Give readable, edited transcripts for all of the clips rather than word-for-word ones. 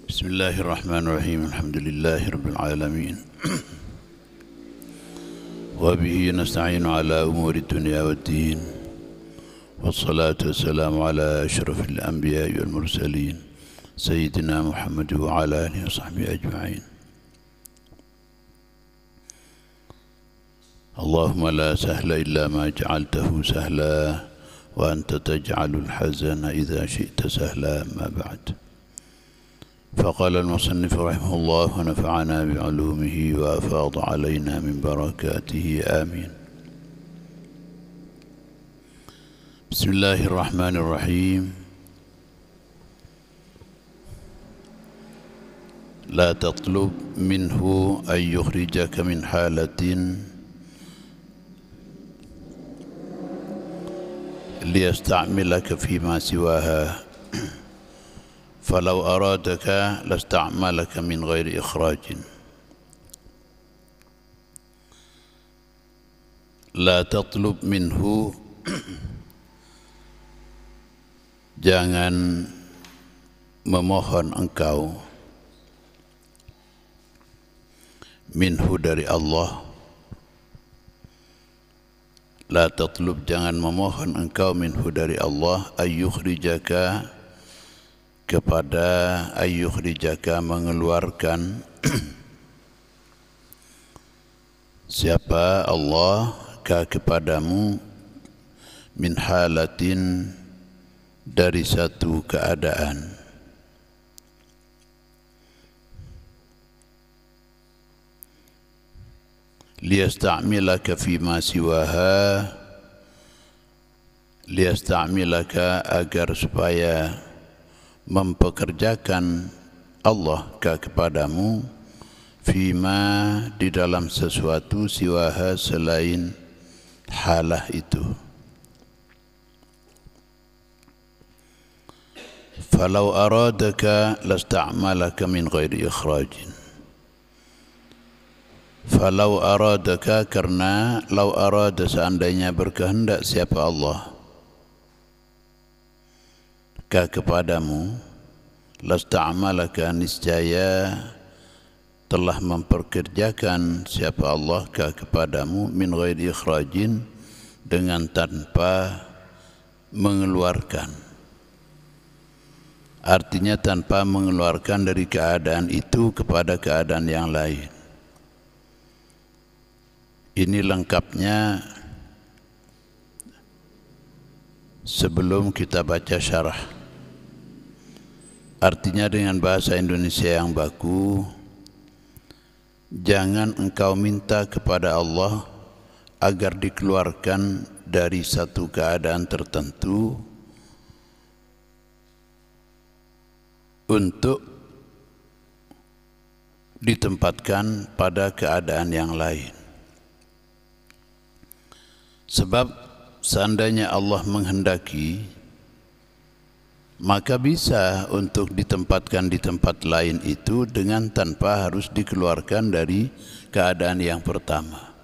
بسم الله الرحمن الرحيم الحمد لله رب العالمين وبه نستعين على أمور الدنيا والدين والصلاة والسلام على أشرف الأنبياء والمرسلين سيدنا محمد وعلى آله وصحبه أجمعين. اللهم لا سهل إلا ما جعلته سهلا وأنت تجعل الحزن إذا شئت سهلا. ما بعد، فقال المصنف رحمه الله ونفعنا بعلومه وأفاض علينا من بركاته آمين. بسم الله الرحمن الرحيم. لا تطلب منه أن يخرجك من حالة ليستعملك فيما سواها، فلو أرادك لاستعملك من غير إخراج. لا تطلب منه jangan memohon engkau minhu dari Allah. La tatlub, jangan memohon engkau minhu dari Allah, ayyukhrijaka, kepada ayyukhrijaka, mengeluarkan siapa Allah ka kepadamu, min halatin, dari satu keadaan, liyasta'milaka fima siwaha, liyasta'milaka, agar supaya mempekerjakan Allah kepadamu, fima, di dalam sesuatu, siwaha, selain halah itu. Falau aradaka lasta'malaka min ghairi ikhrajin. Falau aradaka, karena lau arada, seandainya berkehendak siapa Allah kepadamu, lasta'malaka, niscaya telah memperkerjakan siapa Allah kepadamu, min ghairi ikhrajin, dengan tanpa mengeluarkan. Artinya tanpa mengeluarkan dari keadaan itu kepada keadaan yang lain. Ini lengkapnya sebelum kita baca syarah. Artinya dengan bahasa Indonesia yang baku, jangan engkau minta kepada Allah agar dikeluarkan dari satu keadaan tertentu untuk ditempatkan pada keadaan yang lain. Sebab seandainya Allah menghendaki, maka bisa untuk ditempatkan di tempat lain itu dengan tanpa harus dikeluarkan dari keadaan yang pertama.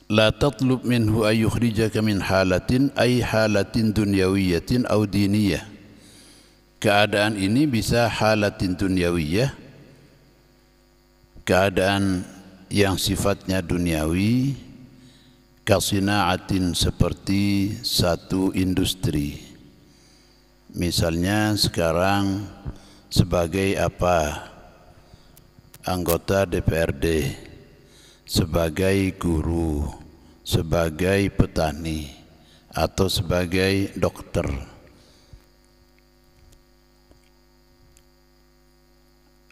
La tatlub minhu ayyukhrijaka min halatin, ay halatin dunyawiyatin aw diniyah. Keadaan ini bisa halatin dunyawiyah, keadaan yang sifatnya duniawi, kasinaatin, seperti satu industri. Misalnya sekarang sebagai apa? Anggota DPRD, sebagai guru, sebagai petani, atau sebagai dokter.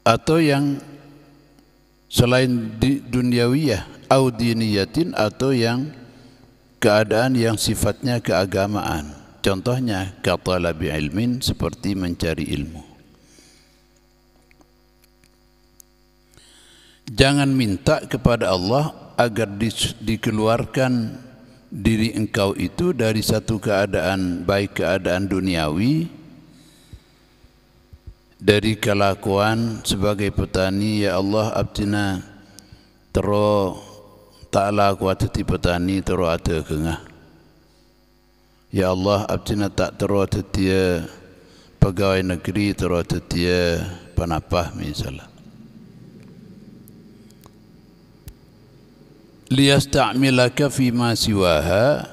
Atau yang selain di duniawiyah, au diniyatin, atau yang keadaan yang sifatnya keagamaan. Contohnya katalabi ilmin, seperti mencari ilmu. Jangan minta kepada Allah agar dikeluarkan diri engkau itu dari satu keadaan, baik keadaan duniawi, dari kelakuan sebagai petani, ya Allah abtina tero ta'ala kuatati petani tero ada kengah, Ya Allah, abdina tak terus tetia pegawai negeri, terus tetia panapah misalnya. Liyasta'milaka fima siwaha,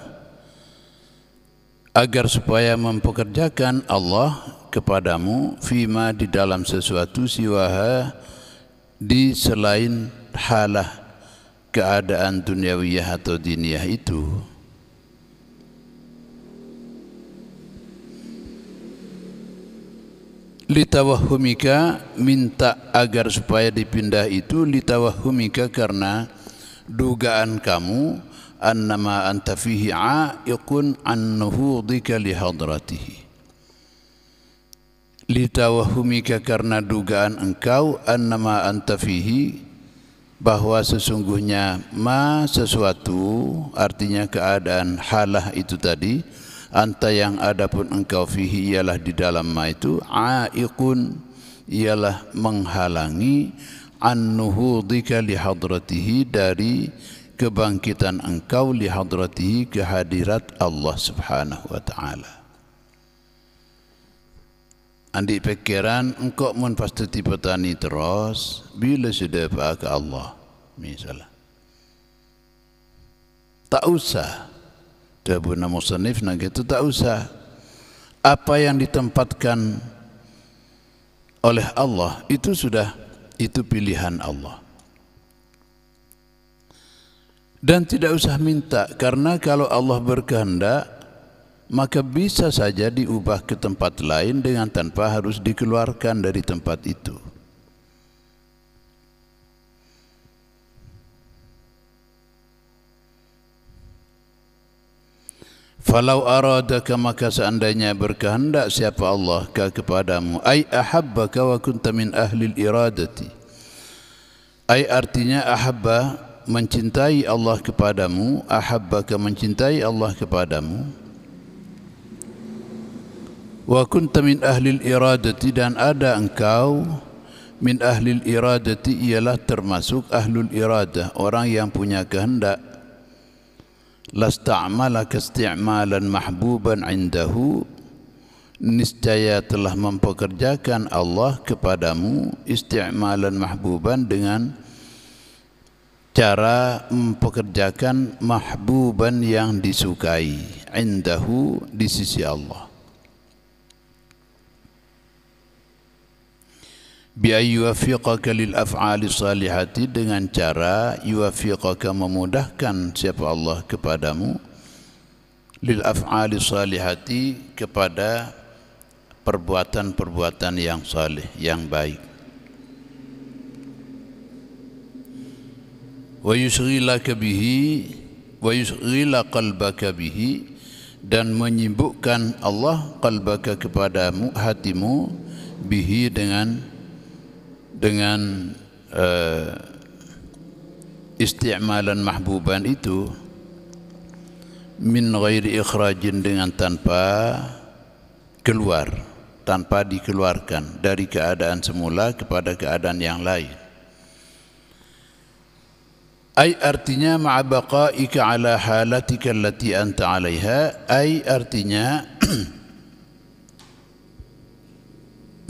agar supaya mempekerjakan Allah kepadamu fima di dalam sesuatu siwaha di selain halah keadaan duniawiyah atau diniyah itu. Litawahumika, minta agar supaya dipindah itu, litawahumika karena dugaan kamu, annama anta fihi a'iqun an nuhudika li hadratihi. Litawahumika karena dugaan engkau, annama anta fihi, bahwa sesungguhnya ma sesuatu, artinya keadaan halah itu tadi, anta yang adapun engkau fihi ialah di dalam ma itu, a'iqun ialah menghalangi, an nuhudika li hadratihi, dari kebangkitan engkau li hadratihi, kehadirat Allah subhanahu wa ta'ala. Andi pikiran engkau mun pasti petani terus bila sudah pak ke Allah misalnya. Tak usah. Dabuna musannif nak itu tak usah. Apa yang ditempatkan oleh Allah itu sudah, itu pilihan Allah. Dan tidak usah minta, karena kalau Allah berkehendak maka bisa saja diubah ke tempat lain dengan tanpa harus dikeluarkan dari tempat itu. Falau aradaka, maka seandainya berkehendak siapa Allah kepadamu, ay ahabbaka wa kunta min ahli iradati, ay artinya ahabba, mencintai Allah kepadamu, ahabbaka mencintai Allah kepadamu, wa kunta min ahli iradati, dan ada engkau min ahli iradati, ialah termasuk ahlul iradah, orang yang punya kehendak. Lasta'malaka isti'malan mahbuban indahu, niscaya telah mempekerjakan Allah kepadamu isti'malan mahbuban, dengan cara mempekerjakan mahbuban yang disukai, indahu di sisi Allah. Bi yuwaffiqaka lil af'ali salihati, dengan cara yuwaffiqaka, memudahkan siapa Allah kepadamu, lil af'ali salihati, kepada perbuatan-perbuatan yang saleh, yang baik. Wa yushghilaka bihi, wa yushghila qalbaka bihi, dan menyibukkan Allah qalbaka kepadamu, hatimu, bihi dengan isti'malan mahbuban itu, min ghairi ikhrajin, dengan tanpa keluar, tanpa dikeluarkan dari keadaan semula kepada keadaan yang lain. Ay artinya ma'a baqa'ika ala halatika allati anta 'alaiha, ay artinya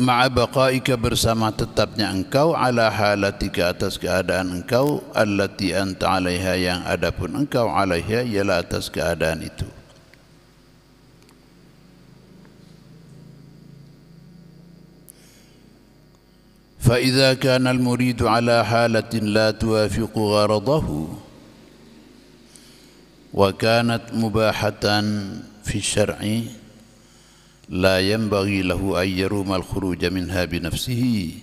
ma'a baqa'ika, bersama tetapnya engkau, ala halatika, atas keadaan engkau, allati anta 'alaiha, yang adapun engkau 'alaiha ialah atas keadaan itu. Fa idza kana al-muridu 'ala halatin la tuwafiqu gharadahu wa kanat mubahatan fi syar'i, la yanbaghi lahu an yaruma al-khuruj minha bi nafsihi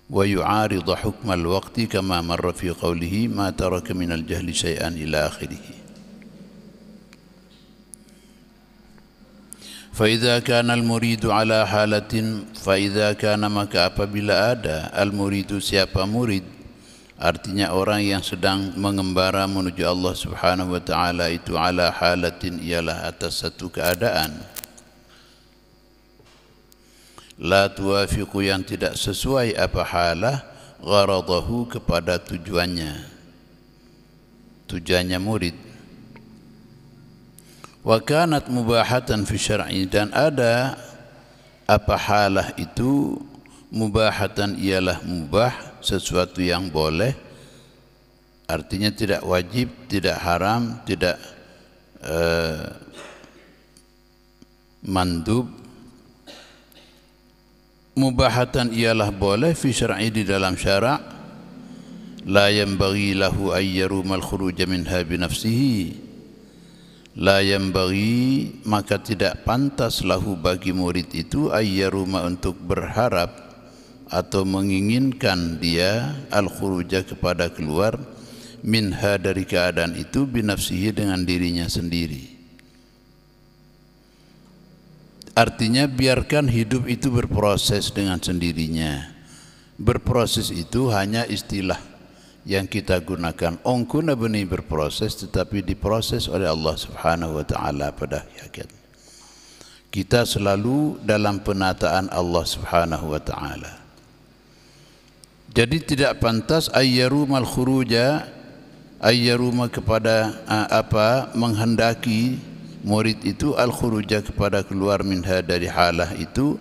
wa yu'arida hukm al-waqti kama marra fi qawlihi ma taraka min al-jahli shay'an ila akhirih. Fa idza kana al-muridu ala halatin, fa idza kana, maka apabila ada al-muridu, siapa murid, artinya orang yang sedang mengembara menuju Allah subhanahu wa ta'ala itu, ala halatin ialah atas satu keadaan, la tuwafiqu, yang tidak sesuai apa halah, gharadahu, kepada tujuannya murid, Wa kanat mubahatan fi syar'i, dan ada apa halah itu mubahatan ialah mubah, sesuatu yang boleh, artinya tidak wajib, tidak haram, tidak mandub. Mubahatan ialah boleh fi syar'i, di dalam syara', la yanbaghi lahu ayyarumal khuruja minha binafsihi, la yanbaghi, maka tidak pantas lahu bagi murid itu ayyaruma, untuk berharap atau menginginkan dia al-khuruja, kepada keluar, minha, dari keadaan itu, binafsihi, dengan dirinya sendiri. Artinya biarkan hidup itu berproses dengan sendirinya. Berproses itu hanya istilah yang kita gunakan. Ongkuna benih berproses, tetapi diproses oleh Allah Subhanahu wa Ta'ala pada hakikat. Kita selalu dalam penataan Allah Subhanahu wa Ta'ala. Jadi tidak pantas ayyarumal khuruja, ayyaruma, kepada menghendaki murid itu al-khuruja, kepada keluar, minha, dari halah itu,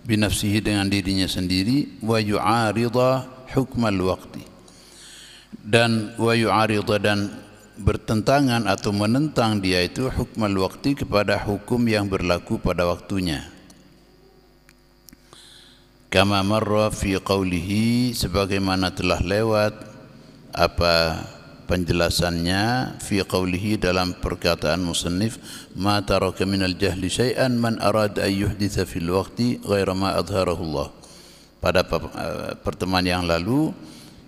binafsihi, dengan dirinya sendiri, wa yu'arida hukmal waqti, dan wa yu'arida, dan bertentangan atau menentang dia itu hukmal waqti, kepada hukum yang berlaku pada waktunya. Kama marra fi qawlihi, sebagaimana telah lewat apa penjelasannya, fi qawlihi, dalam perkataan musannif, ma taraka minal jahli syai'an man arada an yuhditha fil waqti ghaira ma adharahu Allah. Pada pertemuan yang lalu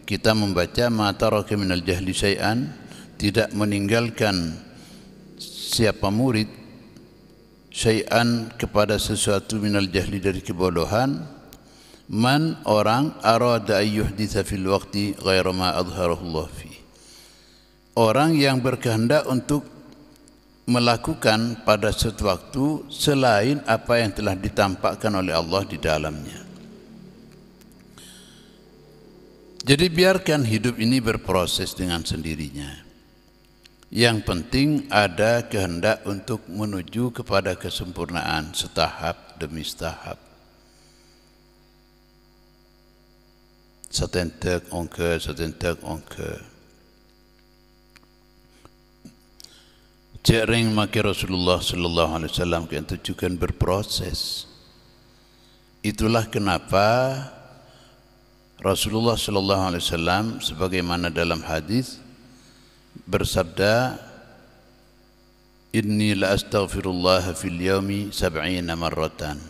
kita membaca ma taraka minal jahli syai'an, tidak meninggalkan siapa murid syai'an, kepada sesuatu, minal jahli, dari kebodohan, man, orang, arada an yuhditha fil waqti ghaira ma adharahu Allah fi, orang yang berkehendak untuk melakukan pada suatu waktu selain apa yang telah ditampakkan oleh Allah di dalamnya. Jadi biarkan hidup ini berproses dengan sendirinya. Yang penting ada kehendak untuk menuju kepada kesempurnaan, setahap demi setahap. Setentek ongke, setentek ongke. Cering maki Rasulullah sallallahu alaihi wasallam yang tujukan berproses. Itulah kenapa Rasulullah sallallahu alaihi wasallam sebagaimana dalam hadis bersabda, inni la astaghfirullah fil yaumi 70 marratan.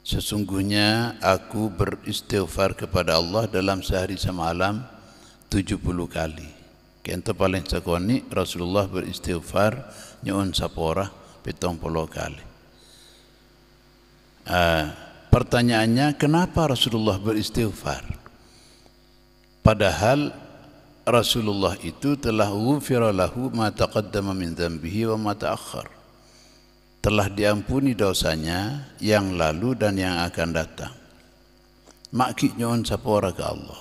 Sesungguhnya aku beristighfar kepada Allah dalam sehari semalam 70 kali. Kento paling sekoni Rasulullah beristighfar nyuun sapora 70 kali. Pertanyaannya, kenapa Rasulullah beristighfar? Padahal Rasulullah itu telah ghufira lahu ma taqaddama min dzambihi wa ma ta'akhkhar. Telah diampuni dosanya yang lalu dan yang akan datang. Maki nyuun sapora ke Allah.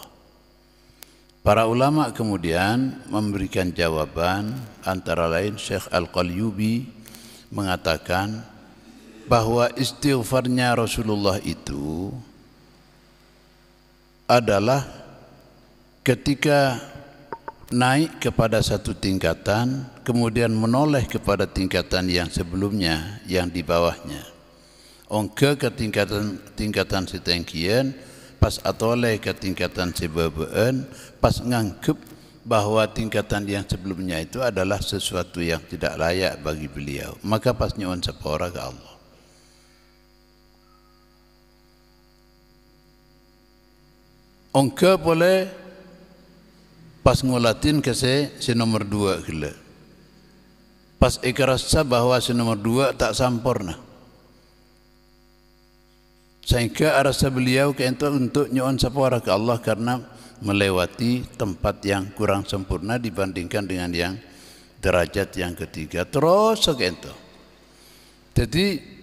Para ulama kemudian memberikan jawaban, antara lain Syekh Al-Qalyubi mengatakan bahwa istighfarnya Rasulullah itu adalah ketika naik kepada satu tingkatan, kemudian menoleh kepada tingkatan yang sebelumnya, yang di bawahnya. Ongke ke tingkatan setengkian, pas atoleh ke tingkatan sebebeen, pas ngangkep bahwa tingkatan yang sebelumnya itu adalah sesuatu yang tidak layak bagi beliau, maka pas nyuwun sapora ke Allah. Ongke boleh pas ngulatin ke si nomor 2 gila. Pas ikrasa bahwa si nomor 2 tak sampurna. Sehingga arasa beliau kento untuk nyuwun sapora ke Allah karena melewati tempat yang kurang sempurna dibandingkan dengan yang derajat yang ketiga. Terus kento. Jadi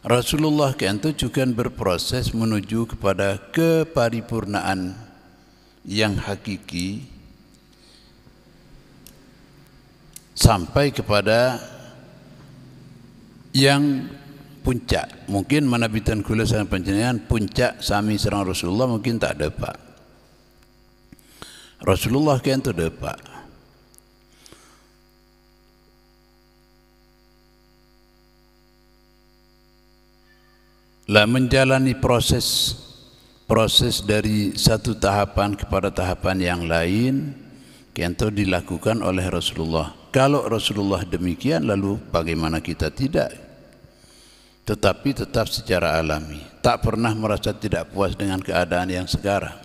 Rasulullah kento juga berproses menuju kepada keparipurnaan yang hakiki sampai kepada yang puncak. Mungkin manabitan kula sareng panjenengan puncak sami sareng Rasulullah mungkin tak ada pak. Rasulullah kan tu ada pak. Lah menjalani proses dari satu tahapan kepada tahapan yang lain kento dilakukan oleh Rasulullah. Kalau Rasulullah demikian, lalu bagaimana kita tidak? Tetapi tetap secara alami, tak pernah merasa tidak puas dengan keadaan yang sekarang.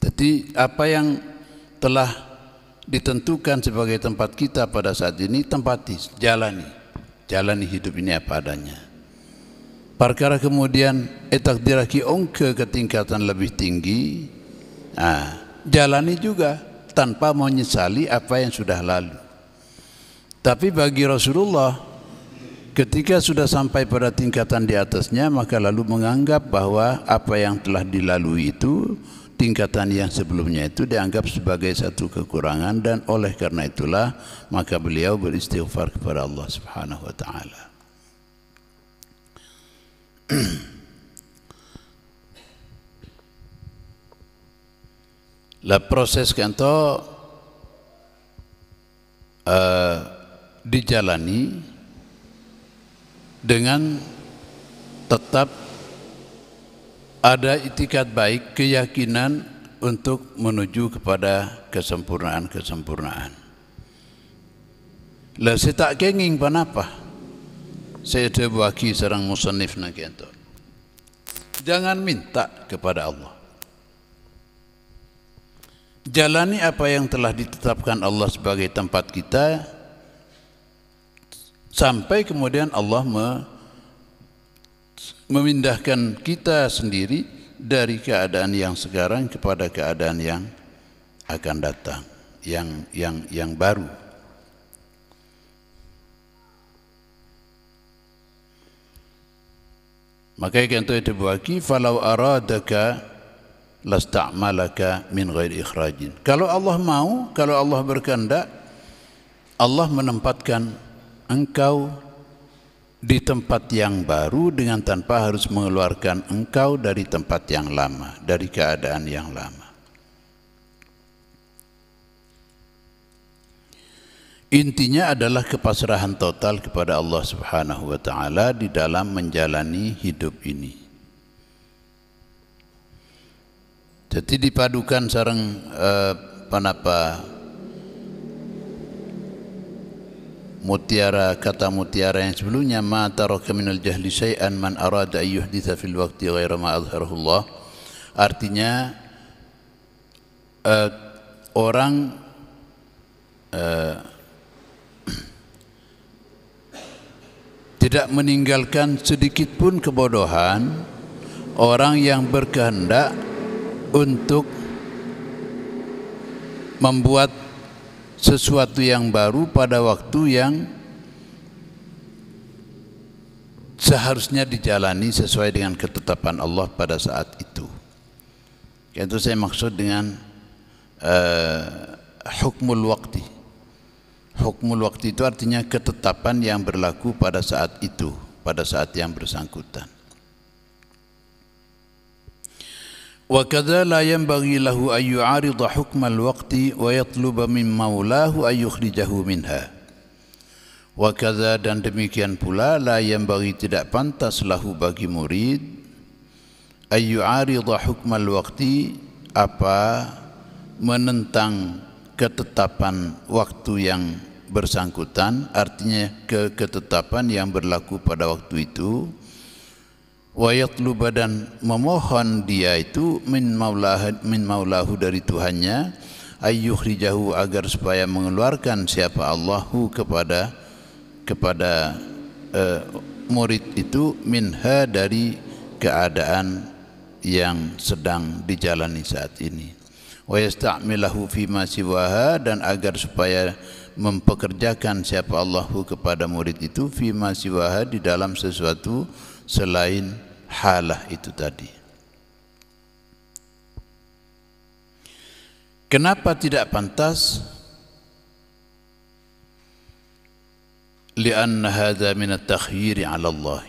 Jadi apa yang telah ditentukan sebagai tempat kita pada saat ini, tempati, jalani hidup ini apa adanya. Perkara kemudian takdiraki ongke ke tingkatan lebih tinggi, jalani juga tanpa menyesali apa yang sudah lalu. Tapi bagi Rasulullah, ketika sudah sampai pada tingkatan di atasnya, maka lalu menganggap bahwa apa yang telah dilalui itu, tingkatan yang sebelumnya itu dianggap sebagai satu kekurangan, dan oleh karena itulah maka beliau beristighfar kepada Allah Subhanahu wa taala. La proses kanto dijalani dengan tetap ada itikad baik, keyakinan untuk menuju kepada kesempurnaan. Lah saya tak kenging panapa saya terbaki serang musannif nak itu. Jangan minta kepada Allah. Jalani apa yang telah ditetapkan Allah sebagai tempat kita, sampai kemudian Allah memindahkan kita sendiri dari keadaan yang sekarang kepada keadaan yang akan datang, yang baru. Maka kita itu buaki falau aradaka lasta'malaka min ghairi ikhrajin. Kalau Allah mau, kalau Allah berkehendak, Allah menempatkan engkau di tempat yang baru dengan tanpa harus mengeluarkan engkau dari tempat yang lama, dari keadaan yang lama. Intinya adalah kepasrahan total kepada Allah Subhanahu wa taala di dalam menjalani hidup ini. Jadi dipadukan sareng kata mutiara yang sebelumnya, ma taraka minal jahli syai'an man arada an yuhditha fil waqti ghaira ma adhharahu Allah. Artinya orang tidak meninggalkan sedikit pun kebodohan orang yang berkehendak untuk membuat sesuatu yang baru pada waktu yang seharusnya dijalani sesuai dengan ketetapan Allah pada saat itu. Itu saya maksud dengan hukmul waqti. Hukmul waktu itu artinya ketetapan yang berlaku pada saat itu, pada saat yang bersangkutan. Wa kadza la yanbaghi lahu an yu'arida hukmal waqti wa yatluba min maulahu an yukhrijahu minha. Wa kadza, dan demikian pula, la yanbaghi, tidak pantas lahu bagi murid, an yu'arida hukmal waqti, apa menentang ketetapan waktu yang bersangkutan, artinya ketetapan yang berlaku pada waktu itu, wa yatluba, dan memohon dia itu min maulahu, dari Tuhannya, ayyukhrijahu, agar supaya mengeluarkan siapa Allahu kepada murid itu, minha, dari keadaan yang sedang dijalani saat ini, wa yasta'milahu fima siwaha, dan agar supaya mempekerjakan siapa Allahu kepada murid itu, fima siwaha, di dalam sesuatu selain halah itu tadi. Kenapa tidak pantas? li'anna hadha min at-takhyir 'ala Allah.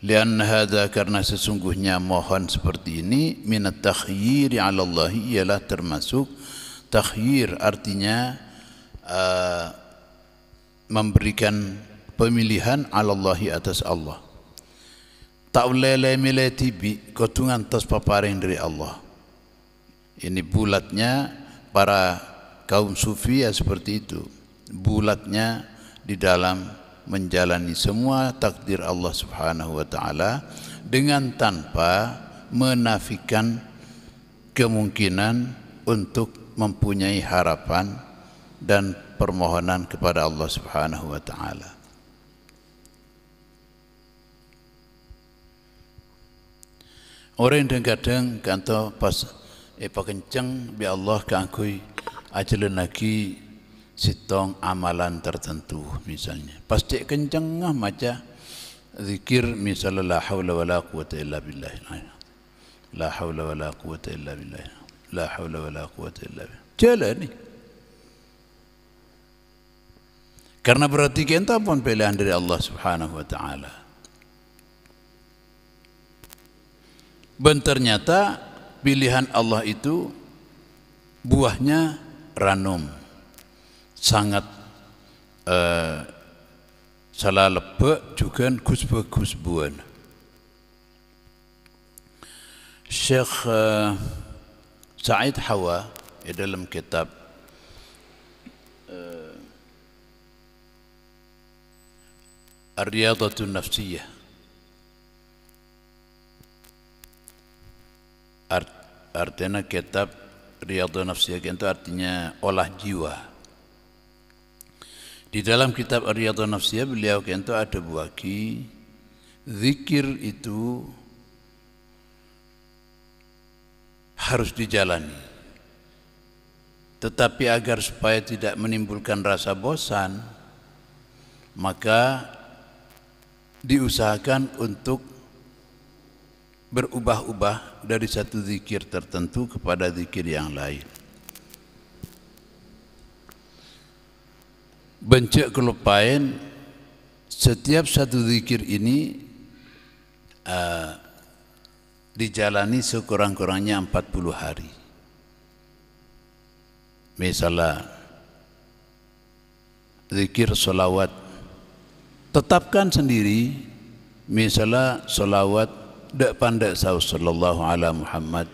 Lianna hadha, karena sesungguhnya mohon seperti ini, minat takhyir 'ala Allah, ialah termasuk takhyir, artinya memberikan pemilihan 'ala Allah, atas Allah. Tak boleh milih tibi kotungan tas paparing dari Allah. Ini bulatnya para kaum sufi ya seperti itu. Bulatnya di dalam menjalani semua takdir Allah Subhanahu wa ta'ala dengan tanpa menafikan kemungkinan untuk mempunyai harapan dan permohonan kepada Allah Subhanahu wa ta'ala. Orang yang kadang kanto pas pakenceng bi Allah kangkui ajalan lagi sitong amalan tertentu, misalnya pas cek kenceng maca zikir misalnya la haula wala quwata illa billah, la haula wala quwata illa billah, la haula wala quwata illa billah, jalan nih. Karena berarti kita pun pilihan dari Allah Subhanahu wa ta'ala. Dan ternyata pilihan Allah itu buahnya ranum, sangat salah lebek juga kusbuan. Syekh Said Hawa dalam kitab Ar-Riyadatun Nafsiyah, artinya kitab Riyadatun Nafsiyah itu artinya olah jiwa. Di dalam kitab Ar-Riyadatun Nafsiyah beliau kento ada buaki zikir itu harus dijalani, tetapi agar supaya tidak menimbulkan rasa bosan, maka diusahakan untuk berubah-ubah dari satu zikir tertentu kepada zikir yang lain. Bencik kelupain setiap satu zikir ini dijalani sekurang-kurangnya 40 hari. Misalnya zikir solawat, tetapkan sendiri, misalnya solawat dak pandai saus sallallahu ala Muhammad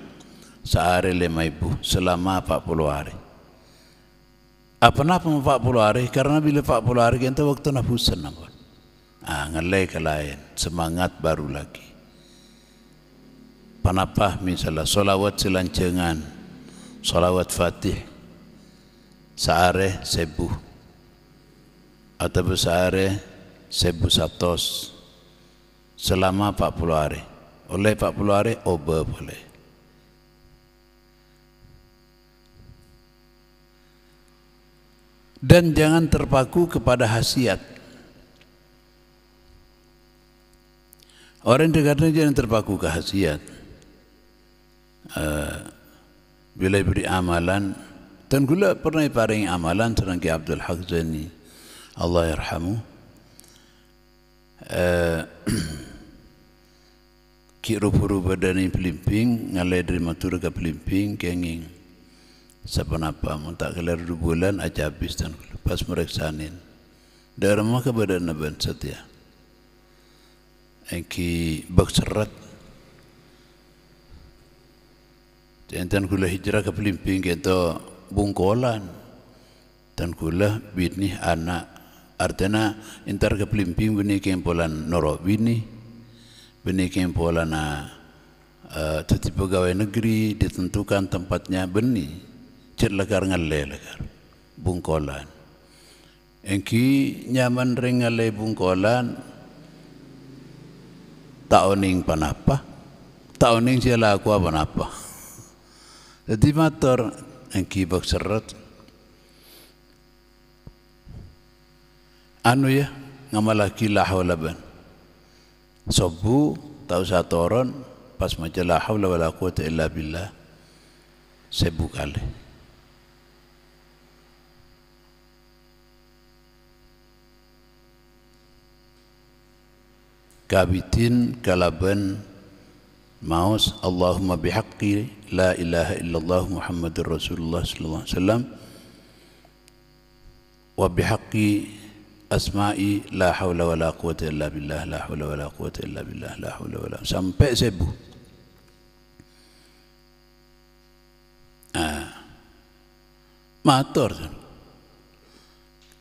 sehari 5.000 selama 40 hari. Apa 40 hari? Karena bila 40 hari kita waktu nafusan nampun. Ngelai ke lain, semangat baru lagi. Panapah misalnya solawat selancengan, solawat fatih, sehari 1000 atau sehari 1100 selama 40 hari. Oleh 40 hari oba boleh. Dan jangan terpaku kepada hasiat. Orang dekatnya jangan terpaku ke hasiat. Bila beri amalan, dan gula pernah paring amalan serang Ki Abdul Haq Zaini, Allah yarhamu. Ki rupa-rupa dari Pelimping, ngalai dari Matura ke Pelimping, kenging. Siapa-napa, tak kelar 2 bulan aja habis dan pas mereksanin. Dari rumah ke badan naban setia. Ki bak serat. Jantan kula hijrah ke Pelimping kita bungkolan. Dan kula bini anak. Artinya intar ke Pelimping bini kempolan norok bini. Bini kempolan teti pegawai negeri ditentukan tempatnya beni. Cek lekar ngalai lekar bungkolan. Engki nyaman ring ngalai bungkolan tak oning panapa, tak oning siala aku apa napa. Jadi motor engki bak seret. Anu ya ngamalaki la haula ban. Sobu tahu satoron pas maca la haula wala quwata illa billah 1000 kali. kabitin kalaban maus Allahumma bihaqqi la ilaha illallah Muhammadur Rasulullah sallallahu alaihi wasallam wa bihaqqi asma'i la haula wala quwwata illa billah, la haula wala quwwata illa billah, la haula wala, sampai 1000. Matur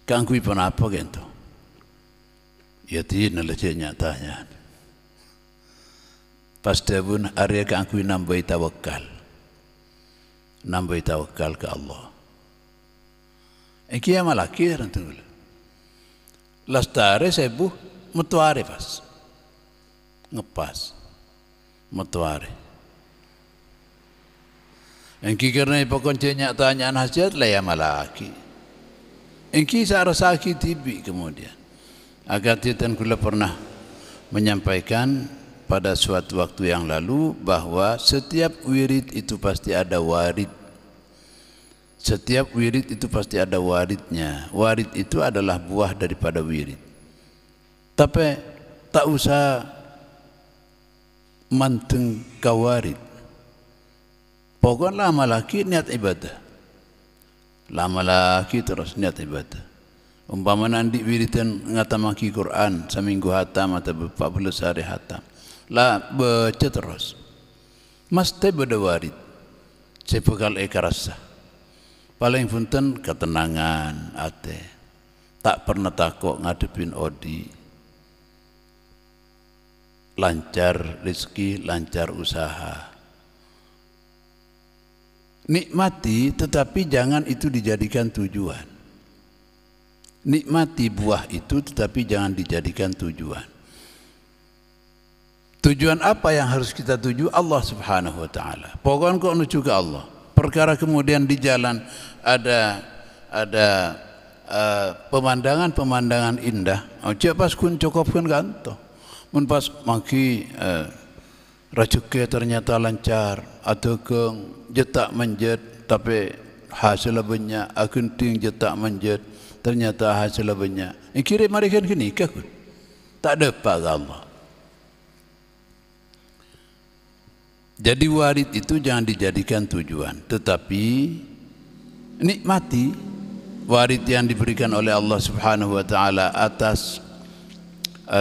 kangkui penapa gitu ya tidak lagi nyatanya pas debun area kangkui nambai tawakal ke Allah iki malaki rantul lastare sebu mutuare pas ngepas mutuare engki karena pokon cenyak tanya nasihat lah ya malaki engki sarasaki tibi kemudian agar titan kula pernah menyampaikan pada suatu waktu yang lalu bahwa setiap wirid itu pasti ada warid, setiap wirid itu pasti ada waridnya. Warid itu adalah buah daripada wirid, tapi tak usah manteng kawarid. Pokoknya lama lagi niat ibadah, lama lagi terus niat ibadah. Umpama nanti wiridan ngatamaki Quran seminggu hatam atau 14 hari hatam, lah baca terus. Mesti berwarid. Sepekal ekarasa. Paling punten ketenangan ate. Tak pernah takut ngadepin odi. Lancar rezeki, lancar usaha. Nikmati, tetapi jangan itu dijadikan tujuan. Nikmati buah itu, tetapi jangan dijadikan tujuan. Tujuan apa yang harus kita tuju? Allah Subhanahu wa Ta'ala. Pokoknya kau menuju ke Allah. Perkara kemudian di jalan ada pemandangan indah. Cek pas kun cukupkan kanto. Mun pas maki rezeki ternyata lancar atau ke jetak menjet tapi hasil banyak, akun ting jetak menjet ternyata hasil banyak. Kira mereka kini kakun tak dapat ke Allah. Jadi warid itu jangan dijadikan tujuan, tetapi nikmati warid yang diberikan oleh Allah Subhanahu wa Ta'ala atas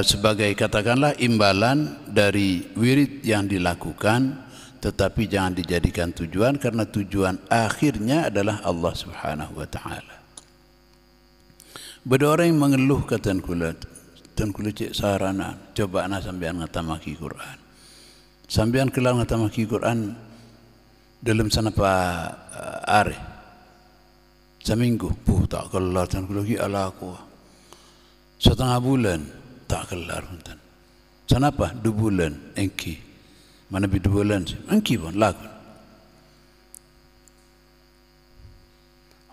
sebagai katakanlah imbalan dari wirid yang dilakukan, tetapi jangan dijadikan tujuan karena tujuan akhirnya adalah Allah Subhanahu wa Ta'ala. Beda orang yang mengeluh katan kula cek sarana coba ana sampean ngatamaki Quran. Sampean kelar ngatamaki Quran dalam sanapa are seminggu tak kelar tan kula ki ala aku. Setengah bulan tak kelar punten. Sanapa 2 bulan engki. Mana 2 bulan engki pun laku.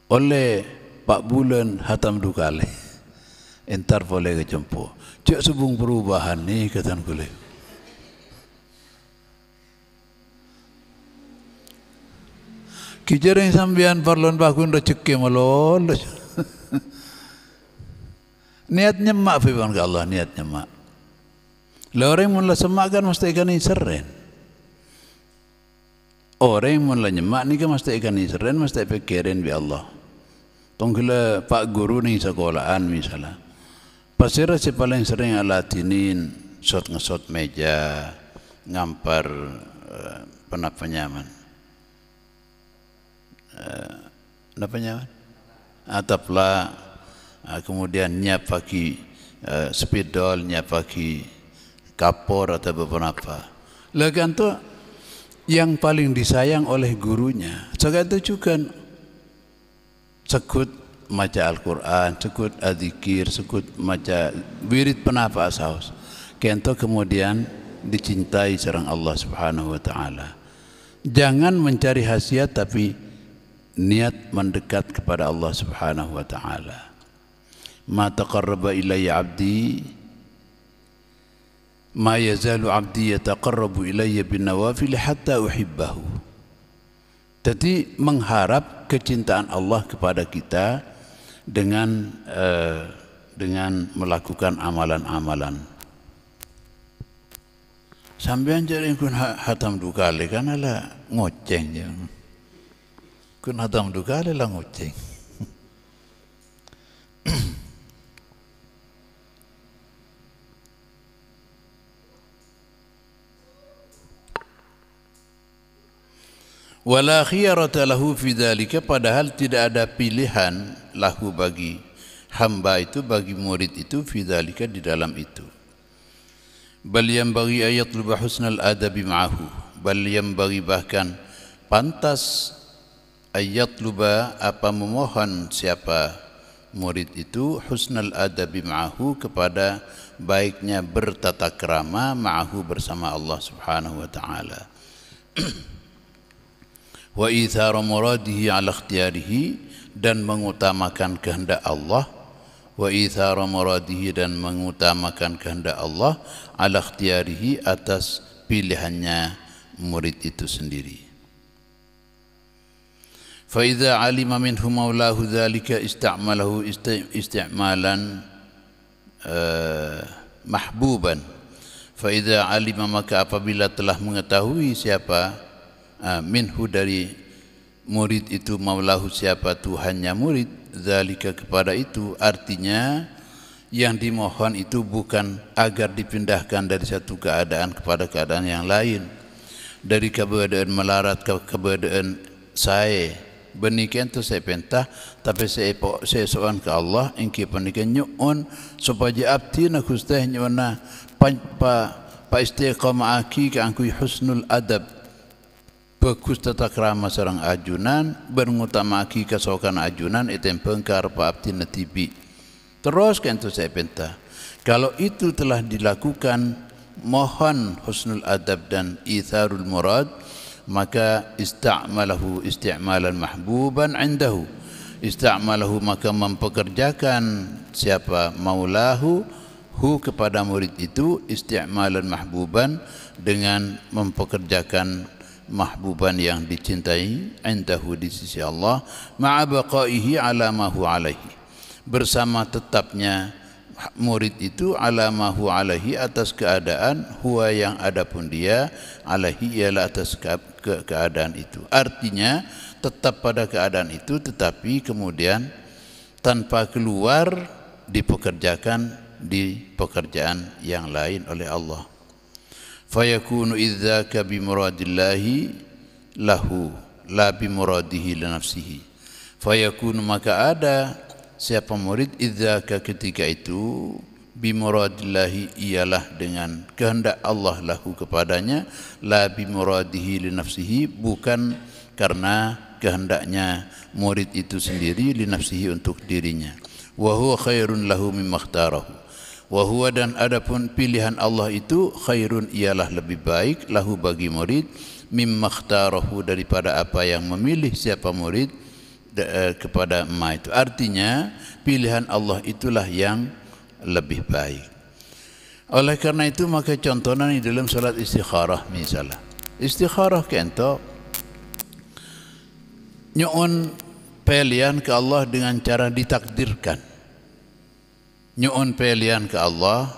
Oleh 4 bulan hatam 2 kali. Entar boleh kecempo. Cek sebung perubahan ni katan kule. Kijaring sambian parlon bakun rezeki malol. Niatnya mak firman ke Allah, niatnya mak. Orang mula semak kan mesti ikan iseren. Orang mula nyemak ni kan mesti ikan iseren, mesti pikirin bi Allah. Tongkila pak guru ni sekolahan misalnya. Pasira si paling sering alatinin sot ngesot meja, ngampar penapa nyaman. Apa nyaman? Ataplah kemudian nyiap pagi spidol, nyiap pagi kapor atau beberapa. Lagan tu yang paling disayang oleh gurunya. Sekarang itu juga sekut maca Al-Quran, sekut adzikir, sekut maca wirid penapa saus. Kento kemudian dicintai sareng Allah Subhanahu wa Ta'ala. Jangan mencari hasiat tapi niat mendekat kepada Allah Subhanahu wa Ta'ala. Ma taqarraba ilayya 'abdi ma yazalu 'abdi yataqarrabu ilayya bin nawafil hatta uhibbahu. Jadi mengharap kecintaan Allah kepada kita dengan melakukan amalan-amalan. sampean jadi kun hatam dukale kan ala ngoceng ya. Kun hatam dukale lah ngoceng. Wala khiyarata lahu fi dzalika, padahal tidak ada pilihan lahu bagi hamba itu, bagi murid itu, fi dzalika di dalam itu. Bal yanbaghi an yatluba husnal adabi ma'ahu, bal yanbaghi bahkan pantas an yatluba apa memohon siapa murid itu husnal adabi ma'ahu kepada baiknya bertata krama ma'ahu bersama Allah Subhanahu wa taala. Wa ithara muradihi ala ikhtiyarihi, dan mengutamakan kehendak Allah, wa ithara muradihi, dan mengutamakan kehendak Allah ala ikhtiyarihi atas pilihannya murid itu sendiri. Fa idza alima minhu maulahu dzalika ista'malahu isti'malan mahbuban. Fa idza alima, maka apabila telah mengetahui siapa minhu dari murid itu, maulahu siapa Tuhannya murid, zalika kepada itu, artinya yang dimohon itu bukan agar dipindahkan dari satu keadaan kepada keadaan yang lain, dari keadaan melarat ke keadaan saya benikan tu saya pentah, tapi saya soan ke Allah ingki panikan nyuon supaya abdi na kustah nyuona pa istiqamah aki ke angkui husnul adab, bagus tata krama sarang ajunan, berngutama aki kasokan ajunan itu pengkar pa abdi natibi. Terus kan itu saya pinta, kalau itu telah dilakukan mohon husnul adab dan itharul murad, maka ista'malahu isti'malan mahbuban indahu, ista'malahu maka mempekerjakan siapa maulahu hu kepada murid itu isti'malan mahbuban, dengan mempekerjakan mahbuban yang dicintai indahu di sisi Allah, ma'a baqaihi ala ma hu alaihi, bersama tetapnya murid itu ala ma hu alaihi atas keadaan huwa yang ada pun dia, alaihi ialah atas keadaan itu. Artinya tetap pada keadaan itu, tetapi kemudian tanpa keluar dipekerjakan di pekerjaan yang lain oleh Allah. Fayakunu idzaka bimuradillahi lahu la bimuradihi li nafsihi. Fayakunu maka ada siapa murid idzaka ketika itu bimuradillahi ialah dengan kehendak Allah lahu kepadanya, la bimuradihi li nafsihi bukan karena kehendaknya murid itu sendiri, li nafsihi untuk dirinya. Wa huwa khairun lahu mimma ikhtarahu. Wahuwa dan adapun pilihan Allah itu khairun ialah lebih baik lahu bagi murid mimma ikhtarahu daripada apa yang memilih siapa murid kepada ma itu. Artinya pilihan Allah itulah yang lebih baik. Oleh karena itu maka contohnya di dalam salat istikharah misalnya. Istikharah kento nyuun pilihan ke Allah dengan cara ditakdirkan. Nyuun pilihan ke Allah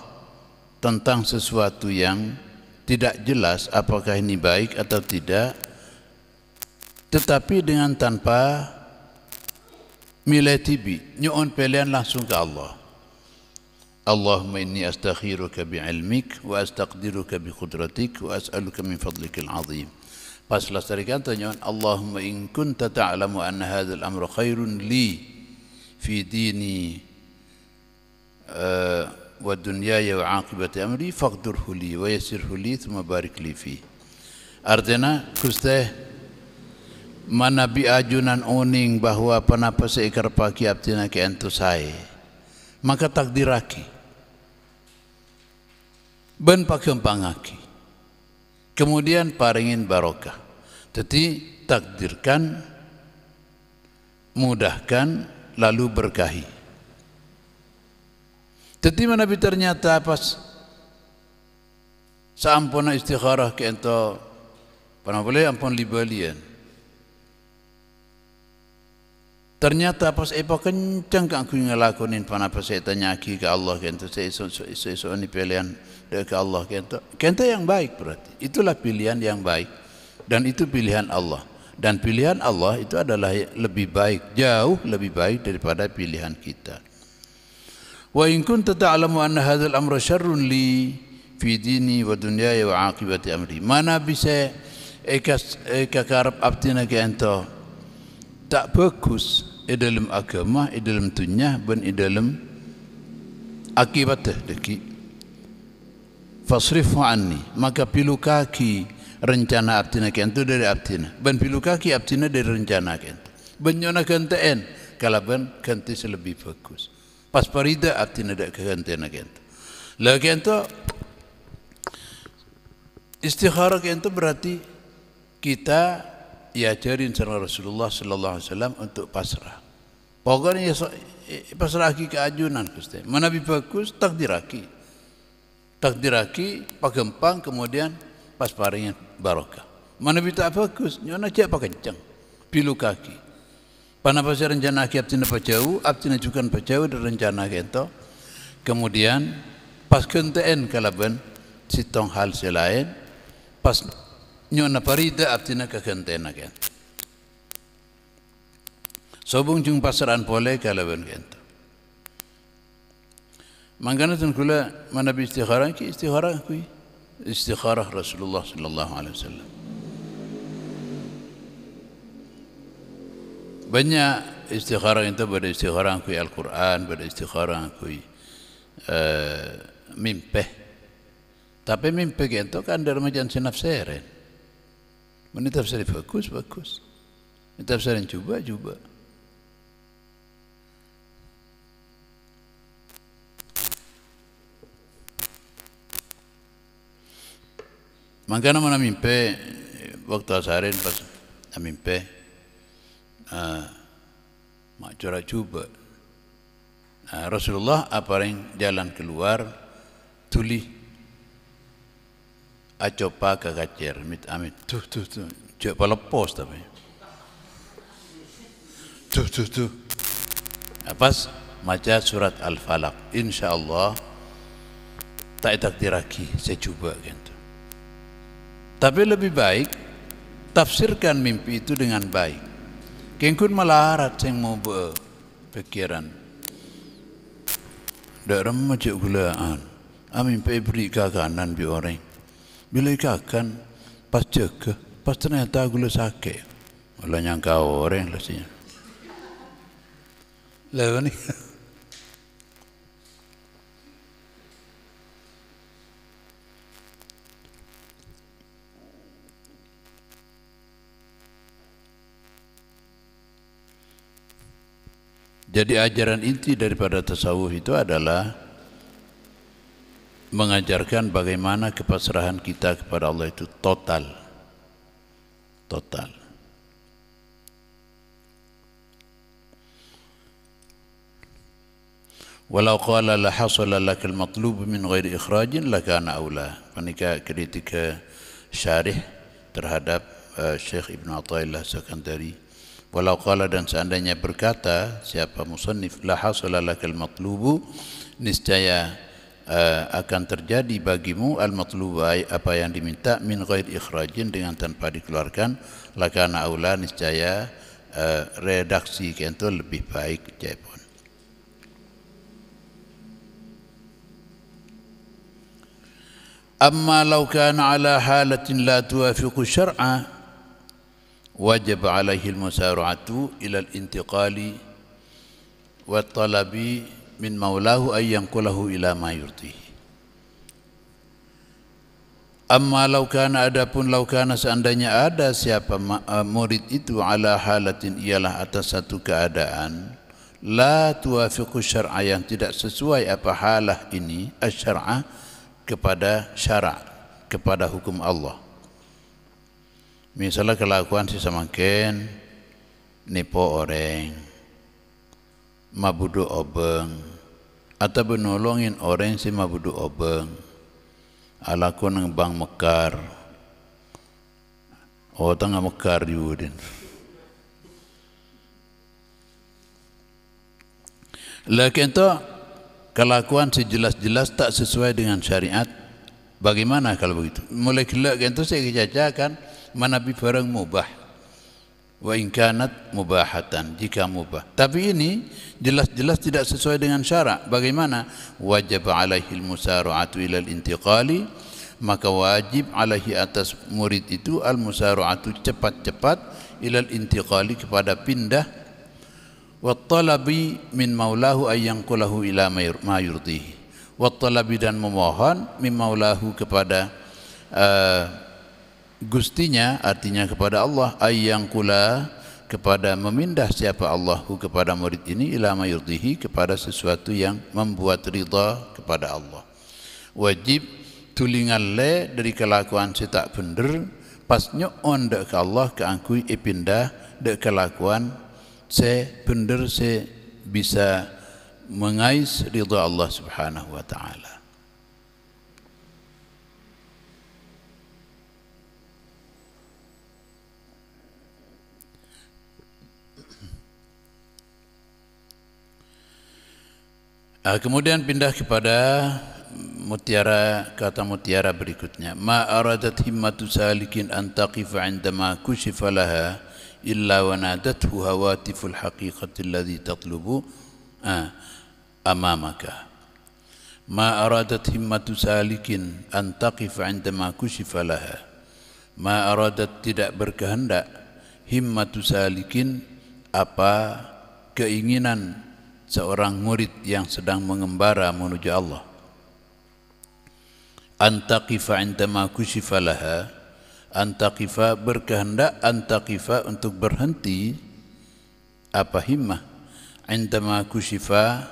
tentang sesuatu yang tidak jelas apakah ini baik atau tidak, tetapi dengan tanpa milih tibi, nyuun pilihan langsung ke Allah. Allahumma inni astakhiruka bi'ilmik wa astaqdiruka bi qudratik wa as'aluka min fadlikal azim. Pas lastarikan nyuun Allahumma in kunta ta'lamu anna hadzal amra khairun li fi dini wa dunyaya wa aqibati amri faqdurhu li wa yassirhu li thumma barik li fi. Artinya Gusti manabi ajunan uning bahwa panapa seikar paki abdina ke ento saya, maka takdiraki ben pakempangaki, kemudian paringin barokah. Jadi takdirkan, mudahkan, lalu berkahi. Jadi mana ternyata pas saampuna istikharah ke ento panapa boleh ampun libalian. Ternyata pas epa kencang kan aku ngelakonin panapa saya tanya ke Allah kento saya ini pilihan ke Allah kento yang baik berarti itulah pilihan yang baik dan itu pilihan Allah dan pilihan Allah itu adalah lebih baik jauh lebih baik daripada pilihan kita. Wa in kunta ta'lamu anna hadzal amra syarrun li fi dini wa dunyaya wa aqibati amri mana bisa eka karep abtina kento tak bagus dalam agama, dalam dunia, dan dalam akibatnya deki. Fasrifu anni, maka pilu kaki rencana abtina kentu dari abtina, dan pilu kaki abtina dari rencana kentu. Benyona kenteen, kalaban kenti selebih bagus. Pas parida abtina dak kentena kentu. Lah kentu istikharah kentu berarti kita diajarin sama Rasulullah sallallahu alaihi wasallam untuk pasrah. Pokoknya pasrah ke ajunan Gusti. Mana lebih bagus takdiraki. Takdiraki pagempang kemudian pas paringnya barokah. Mana lebih tak bagus nyona cek pakencang. Pilu kaki. Panapa saya rencana ki abtina pajau, abtina juga pajau dan rencana kento. Kemudian pas kenteen kalaban sitong hal selain pas nyona parida abtina kekentena kan. Sobung jung pasaran pole kalaban kento. Mangkana tun kula mana bi istikharah ki istikharah Rasulullah sallallahu alaihi wasallam. Banyak istikharah itu pada istikharah kui Al-Quran, pada istikharah kui mimpi. Tapi mimpi itu kan dari macam sinafsirin. Ini tafsir bagus. Ini tafsir yang coba. Makanya mana mimpi waktu asarin pas mimpi mak coba. Rasulullah apa yang jalan keluar tuli acopa kakacer mit amit tuh coba lepas tapi tuh pas maca surat Al-Falaq insyaallah tak takdiraki saya coba gitu. Tapi lebih baik tafsirkan mimpi itu dengan baik. Kengkun melarat yang mau berpikiran daerah macam gulaan amin beri kakanan bi orang bila ikakan pas jaga pas ternyata gula sakit malah nyangka orang lah sih lah ni jadi ajaran inti daripada tasawuf itu adalah mengajarkan bagaimana kepasrahan kita kepada Allah itu total. Walau qala la hasala lakal matlub min ghairi ikhrajin lakana aula. Panika kritika syarih terhadap Syekh Ibn Athaillah Sakandari. Walau qala dan seandainya berkata siapa musannif la hasala lakal matlubu niscaya akan terjadi bagimu al-matlubu apa yang diminta min ghairi ikhrajin dengan tanpa dikeluarkan lakana aula niscaya redaksi itu lebih baik jepun. Amma law kana ala halatin la tuwafiqu syar'a wajib alaihi al-musara'atu ila al-intiqali wa talabi min maulahu ay yanqulahu ila ma yurdihi. Amma law kana adapun law kana seandainya ada siapa murid itu ala halatin ialah atas satu keadaan la tuwafiqu syar'a yang tidak sesuai apa halah ini asy-syar'a kepada syara' kepada hukum Allah. Misalnya kelakuan si semakin nipu orang mabudu obeng atau menolongin orang si mabudu obeng alaku nang bang mekar tengah mekar diudin Lakin itu kelakuan sejelas-jelas tak sesuai dengan syariat. Bagaimana kalau begitu? Mulai kelak itu saya kejajakan manabi barang mubah. Wa in kanat mubahatan, jika mubah. Tapi ini jelas-jelas tidak sesuai dengan syarak. Bagaimana? Wajib alaihi al-musara'atu ila al-intiqali, maka wajib alaihi atas murid itu al-musara'atu, cepat-cepat, ila al-intiqali, kepada pindah, wa talabi min maulahu ayyanqulahu ila ma yurdihi, wa talabi, dan memohon, min maulahu, kepada gustinya, artinya kepada Allah, ayyangkula, kepada memindah siapa Allahu kepada murid ini, ila ma yurdihi, kepada sesuatu yang membuat ridha kepada Allah. Wajib tulingan le dari kelakuan si tak bener, pas nyon dek ke Allah ke angkui pindah dek kelakuan si bener, si bisa mengais ridha Allah subhanahu wa ta'ala. Kemudian pindah kepada mutiara, kata mutiara berikutnya. Ma aradat himmatu salikin an taqifa 'indama kushifa laha illa wa nadathu hawatiful haqiqati alladhi tatlubu amamaka. Ma aradat himmatu salikin an taqifa 'indama kushifa laha. Ma aradat, tidak berkehendak, himmatu salikin, apa keinginan seorang murid yang sedang mengembara menuju Allah. Antaqifa indama kushifa laha, antaqifa, berkehendak, antaqifa, untuk berhenti, apa himmah, indama kushifa,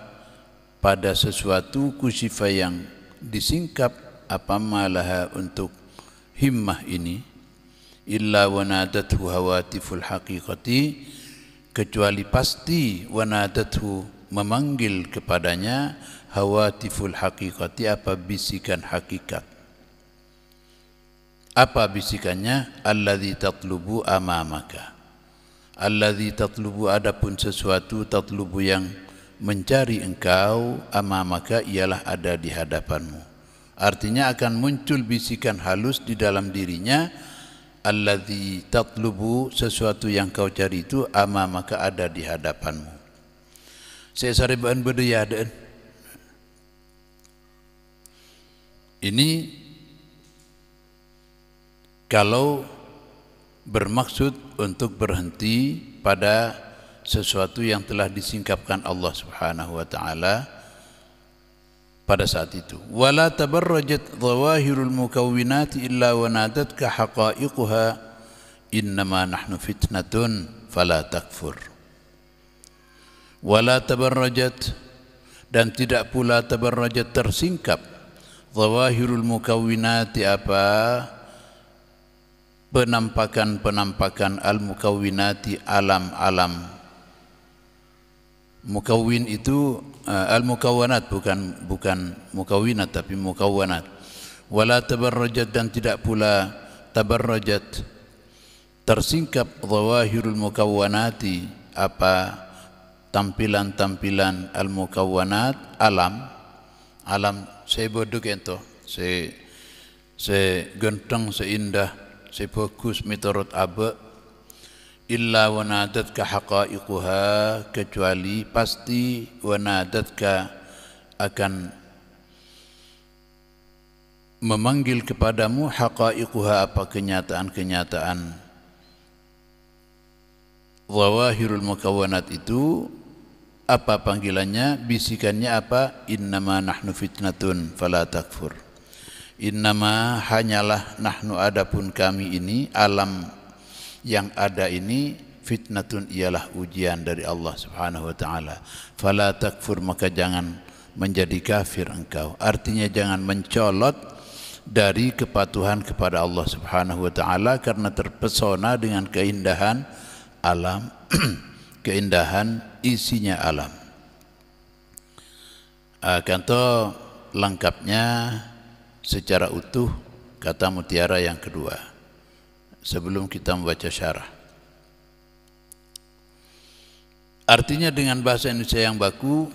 pada sesuatu, kushifa, yang disingkap, apa malaha, untuk himmah ini, illa wanadathu hawatiful haqiqati, kecuali pasti wanadathu, memanggil kepadanya, hawatiful haqiqati, apa bisikan hakikat. Apa bisikannya? Alladzi tatlubu amamaka. Alladzi tatlubu, adapun sesuatu, tatlubu, yang mencari engkau, amamaka, ialah ada di hadapanmu. Artinya akan muncul bisikan halus di dalam dirinya. Alladzi tatlubu, sesuatu yang kau cari itu, amamaka, ada di hadapanmu. Saya saribaan berdaya dan ini kalau bermaksud untuk berhenti pada sesuatu yang telah disingkapkan Allah subhanahu wa ta'ala pada saat itu. Wala tabarrajat zawahirul mukawwinati illa wa nadatka haqa'iquha innama nahnu fitnatun fala takfur. Wala tabarrajat, dan tidak pula tabarrajat, tersingkap, zawahirul mukawwinati, apa penampakan-penampakan, al-mukawwinati, alam-alam. Mukawwin itu al-mukawwanat, bukan mukawwinat, tapi mukawwanat. Wala tabarrajat, dan tidak pula tabarrajat, tersingkap, zawahirul mukawwanati, apa tampilan-tampilan al-mukawwanat, alam. Saya bodoh ento, saya genteng, seindah, saya bagus miturut abe, illa wanadatka haqa'iquha, kecuali pasti wanadatka akan memanggil kepadamu, haqa'iquha, apa kenyataan-kenyataan zawahirul mukawwanat itu. Apa panggilannya, bisikannya apa? Innama nahnu fitnatun fala takfur. Innama, hanyalah, nahnu, adapun kami ini, alam yang ada ini, fitnatun, ialah ujian dari Allah subhanahu wa ta'ala. Fala takfur, maka jangan menjadi kafir engkau. Artinya jangan mencolot dari kepatuhan kepada Allah subhanahu wa ta'ala karena terpesona dengan keindahan alam, keindahan isinya alam. Kanto lengkapnya secara utuh kata mutiara yang kedua sebelum kita membaca syarah. Artinya dengan bahasa Indonesia yang baku,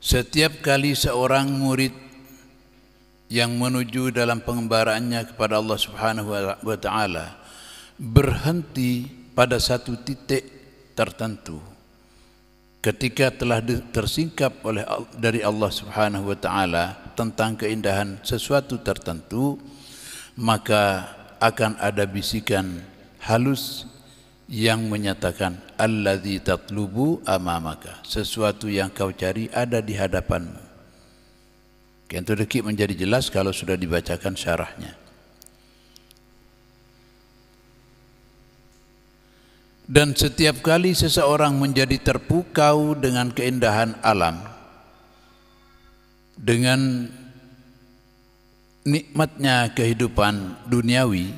setiap kali seorang murid yang menuju dalam pengembaraannya kepada Allah Subhanahu wa taala berhenti pada satu titik tertentu, ketika telah tersingkap dari Allah Subhanahu wa taala tentang keindahan sesuatu tertentu, maka akan ada bisikan halus yang menyatakan alladzi tatlubu amamaka, sesuatu yang kau cari ada di hadapanmu. Kentu dekik menjadi jelas kalau sudah dibacakan syarahnya. Dan setiap kali seseorang menjadi terpukau dengan keindahan alam, dengan nikmatnya kehidupan duniawi,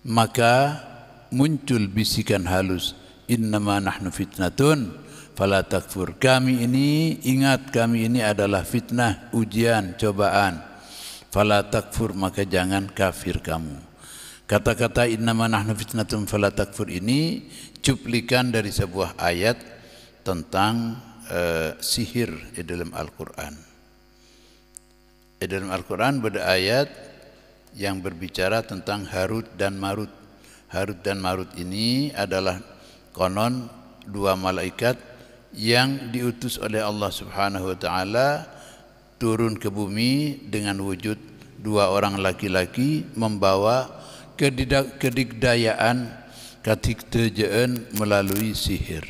maka muncul bisikan halus, innama nahnu fitnatun fala takfur. Kami ini, ingat, kami ini adalah fitnah, ujian, cobaan. Fala takfur, maka jangan kafir kamu. Kata-kata innama nahnu fitnatun fala takfur ini cuplikan dari sebuah ayat tentang sihir di dalam Al-Quran. Di dalam Al-Quran ada ayat yang berbicara tentang Harut dan Marut. Harut dan Marut ini adalah konon dua malaikat yang diutus oleh Allah Subhanahu wa taala turun ke bumi dengan wujud dua orang laki-laki membawa kedigdayaan, katikdejaan melalui sihir.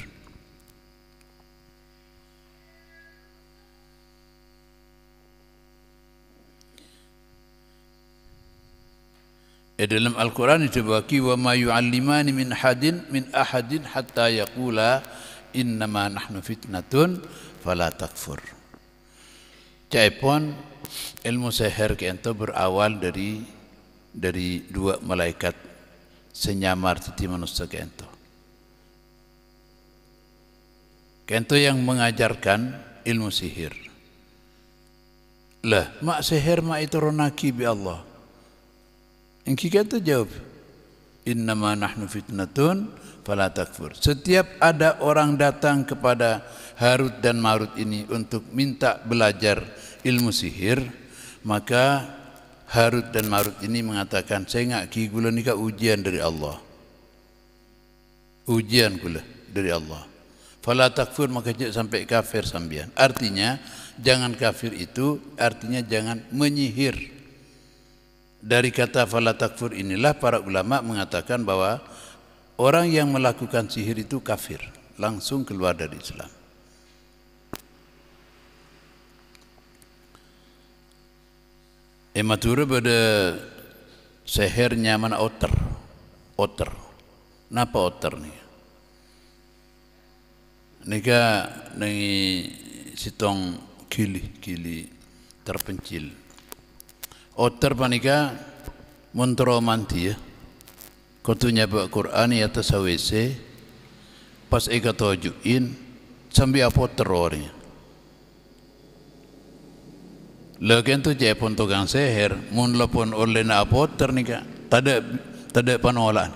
Dalam Al-Quran disebutkan wa ma yu'allimani min ahadin hatta yaqula innama nahnu fitnatun fala takfur. Caipun ilmu sihir kento berawal dari dua malaikat senyamar titi manusia kento. Kento yang mengajarkan ilmu sihir. Lah, mak sihir mak itu ronaki bi Allah. Engki kento jawab, innama nahnu fitnatun fala takfur. Setiap ada orang datang kepada Harut dan Marut ini untuk minta belajar ilmu sihir, maka Harut dan Marut ini mengatakan, saya ngaki gula nikah ujian dari Allah. Ujian gula dari Allah. Fala takfur, maka jangan sampai kafir sambian. Artinya jangan kafir itu artinya jangan menyihir. Dari kata fala takfur inilah para ulama mengatakan bahwa orang yang melakukan sihir itu kafir, langsung keluar dari Islam. Matur pada sihirnya mana otter. Napa otter nih? Nika nengi sitong kili terpencil. Otter panika montro manti ya. Kotunya baca Quran ya tasawese pas eka tojuin sambil apa terornya. Lagian tu je pun tukang sihir, mun lapun oleh na apa ternika, tada panolan.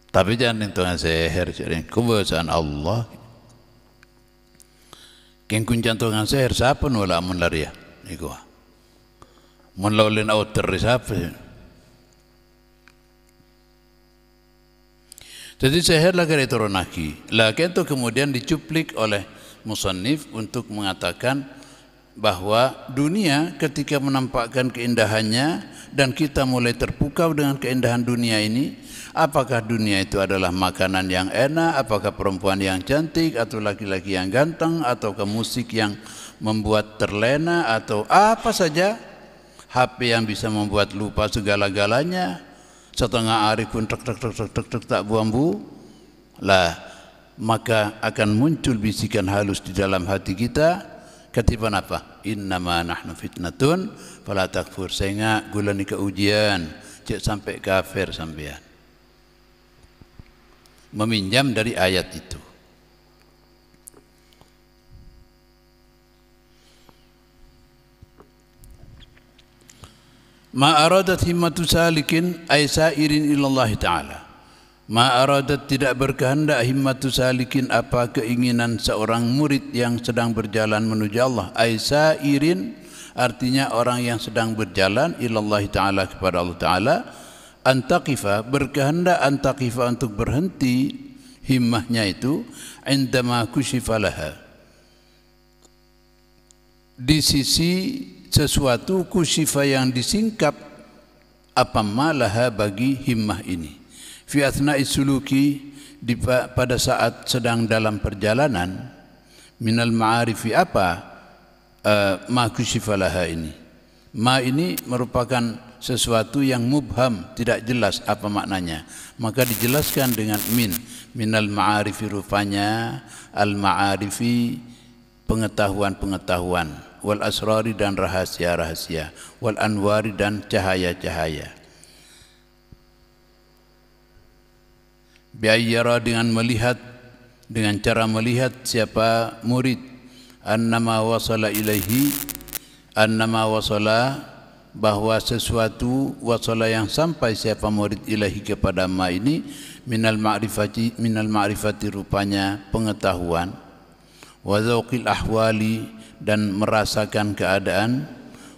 Tapi jangan tukang sihir jadi kebiasaan Allah. Ken kunjan tukang sihir siapa nolak mun lari ya, niku. Mun laulin outer siapa? Jadi sihir lagi ditoronaki. Lagi itu kemudian dicuplik oleh musannif untuk mengatakan bahwa dunia ketika menampakkan keindahannya dan kita mulai terpukau dengan keindahan dunia ini, apakah dunia itu adalah makanan yang enak, apakah perempuan yang cantik, atau laki-laki yang ganteng, ataukah musik yang membuat terlena, atau apa saja, HP yang bisa membuat lupa segala-galanya, setengah hari pun tek tak buambu lah, maka akan muncul bisikan halus di dalam hati kita. Ketipan apa? Innama nahnu fitnatun fala takfur. Sehingga gula ni keujian, cek sampai kafir sampean. Meminjam dari ayat itu. Ma aradat himmatu salikin ay sairin ilallah ta'ala. Ma aradat tidak berkehendak himmatu salikin apa keinginan seorang murid yang sedang berjalan menuju Allah. Ai sairin artinya orang yang sedang berjalan ilallah taala kepada Allah taala. Antaqifa berkehendak antaqifa untuk berhenti himmahnya itu indama kushifa laha di sisi sesuatu kushifa yang disingkap apa malaha bagi himmah ini. Fi athna'i suluki pada saat sedang dalam perjalanan minal ma'arifi apa ma kushifa laha ini. Ma ini merupakan sesuatu yang mubham, tidak jelas apa maknanya. Maka dijelaskan dengan minal ma'arifi rupanya al-ma'arifi pengetahuan-pengetahuan, wal asrari dan rahasia-rahasia, wal anwari dan cahaya-cahaya. Biayyara dengan melihat, dengan cara melihat siapa murid annama wasala ilaihi, annama wasala bahwa sesuatu wasala yang sampai siapa murid ilahi kepada ma ini minal ma'rifati rupanya pengetahuan, wa dzauqil ahwali dan merasakan keadaan,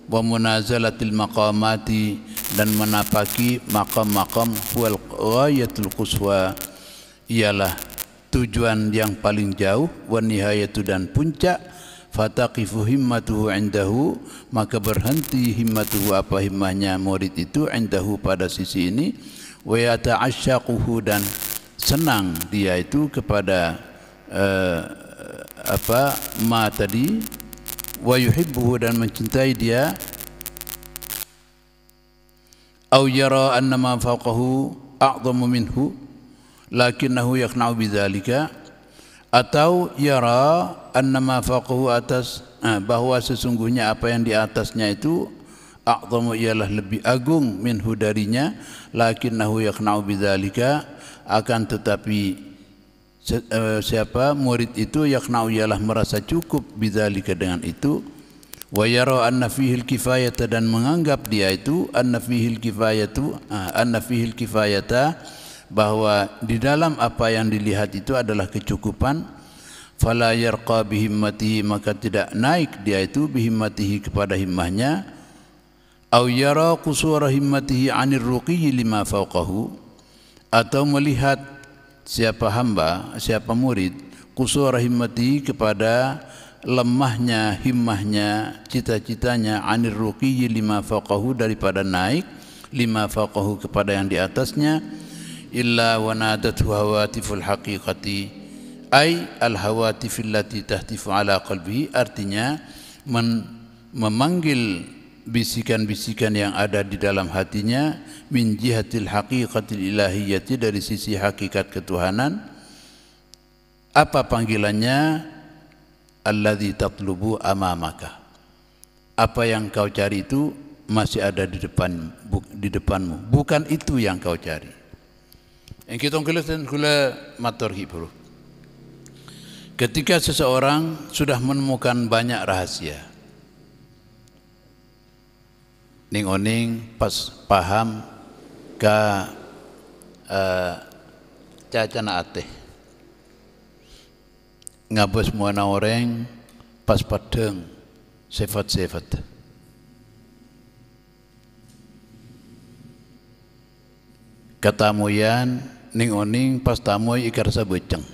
wa munazalatil maqamati dan menapaki maqam-maqam, wal ghayatul quswa ialah tujuan yang paling jauh, wa nihayatu dan puncak, fataqifu himmatuhu indahu maka berhenti himmatuhu apa himmahnya murid itu indahu pada sisi ini, wa yata'asyaquhu dan senang dia itu kepada apa ma tadi, wa yuhibbuhu dan mencintai dia, au yara anna ma fawqahu a'zamu minhu lakinnahu yaqna'u bidzalika, atau yara anna ma fawqahu atas bahwa sesungguhnya apa yang di atasnya itu a'zamu ialah lebih agung minhu darinya, lakinnahu yaqna'u bidzalika akan tetapi siapa murid itu yaqna'u ialah merasa cukup bidzalika dengan itu, wa yara anna fihil kifayata dan menganggap dia itu anna fihil kifayata bahwa di dalam apa yang dilihat itu adalah kecukupan, fala yarqa bihimmatihi maka tidak naik dia itu bihimmatihi kepada himmahnya, au yara qusura himmatihi 'anir ruqiyyi lima fawqahu atau melihat siapa hamba, siapa murid qusura himmatihi kepada lemahnya himmahnya, cita-citanya 'anir ruqiyyi lima fawqahu daripada naik lima fawqahu kepada yang di atasnya, illa wa nadathu hawatiful haqiqati ay al hawatifil lati tahtifu ala qalbihi artinya memanggil bisikan-bisikan yang ada di dalam hatinya min jihatil haqiqatil ilahiyyati dari sisi hakikat ketuhanan. Apa panggilannya? Alladzi tatlubu amamaka, apa yang kau cari itu masih ada di depanmu, bukan itu yang kau cari. Yang kita kula matur bro. Ketika seseorang sudah menemukan banyak rahasia, ning-oning pas paham ka cacana ateh ngabos muana orang pas padeng sifat-sifat katamuyan ning-oning pas tamoy ikarsa boceng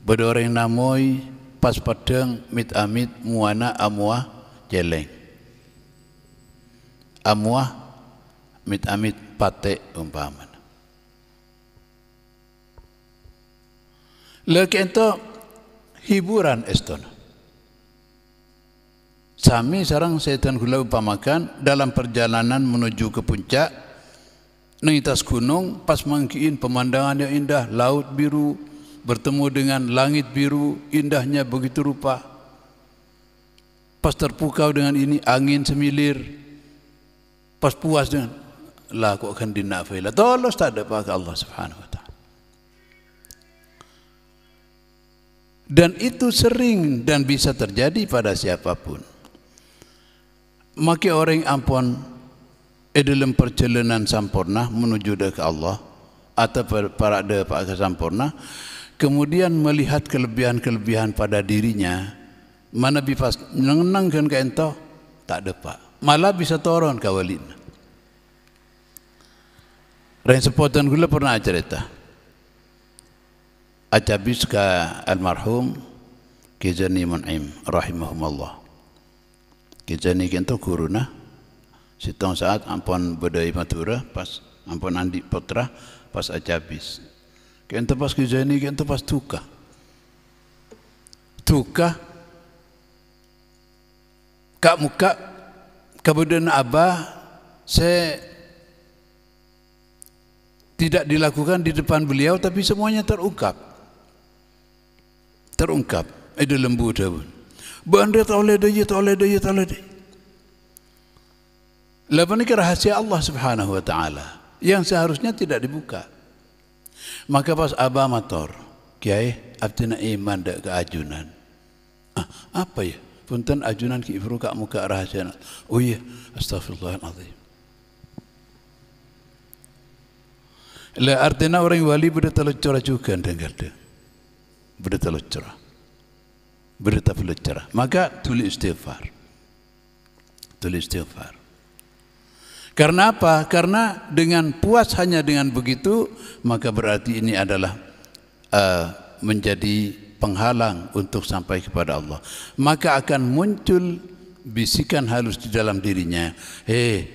bedoreng namoy pas padeng mit amit muana amuah jeleng amuah mit amit pate umpaman. Lagi itu hiburan estona. Sami sarang setan kula upamakan dalam perjalanan menuju ke puncak di atas gunung pas mangkiin pemandangan yang indah, laut biru bertemu dengan langit biru, indahnya begitu rupa. Pas terpukau dengan ini angin semilir. Pas puas dengan lah kok akan dinafailah. Tolos tak ada pakai Allah Subhanahu wa taala. Dan itu sering dan bisa terjadi pada siapapun. Maka orang ampun dalam perjalanan sampurna menuju ke Allah atau parada ke sampurna, kemudian melihat kelebihan-kelebihan pada dirinya, mana bisa menangkan ke ento tak ada pak, malah bisa turun ke walid. Rain sepotan gula pernah cerita acabis ke almarhum Kijani Mun'im rahimahumullah. Kijani kento guruna sitong saat ampun bedai matura pas ampun andi putra pas acabis kento pas Kijani kento pas tuka kak muka kemudian abah saya tidak dilakukan di depan beliau, tapi semuanya terungkap ada lembu dah pun bandar tak oleh dia lepas ini rahasia Allah subhanahu wa ta'ala yang seharusnya tidak dibuka. Maka pas abah mator kiai abdina iman dak ke ajunan apa ya punten ajunan ki ibru kak muka rahasia. Oh iya, astagfirullahaladzim. La artinya orang wali beda telocora juga dengar dia. Beda telocora. Maka tulis istighfar. Karena apa? Karena dengan puas hanya dengan begitu, maka berarti ini adalah menjadi penghalang untuk sampai kepada Allah. Maka akan muncul bisikan halus di dalam dirinya.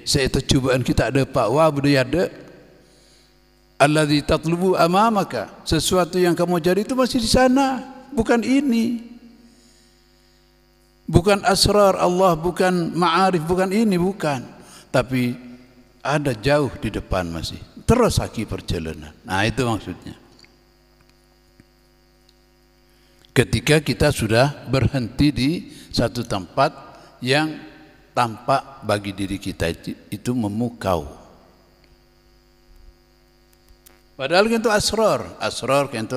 Saya itu cobaan kita ada pak, wah budaya ada. Alladzi tatlubu amamaka, sesuatu yang kamu cari itu masih di sana, bukan ini. Bukan asrar Allah, bukan ma'arif, bukan ini, bukan. Tapi ada jauh di depan masih. Terus lagi perjalanan. Nah, itu maksudnya. Ketika kita sudah berhenti di satu tempat yang tampak bagi diri kita itu memukau. Padahal itu asrar itu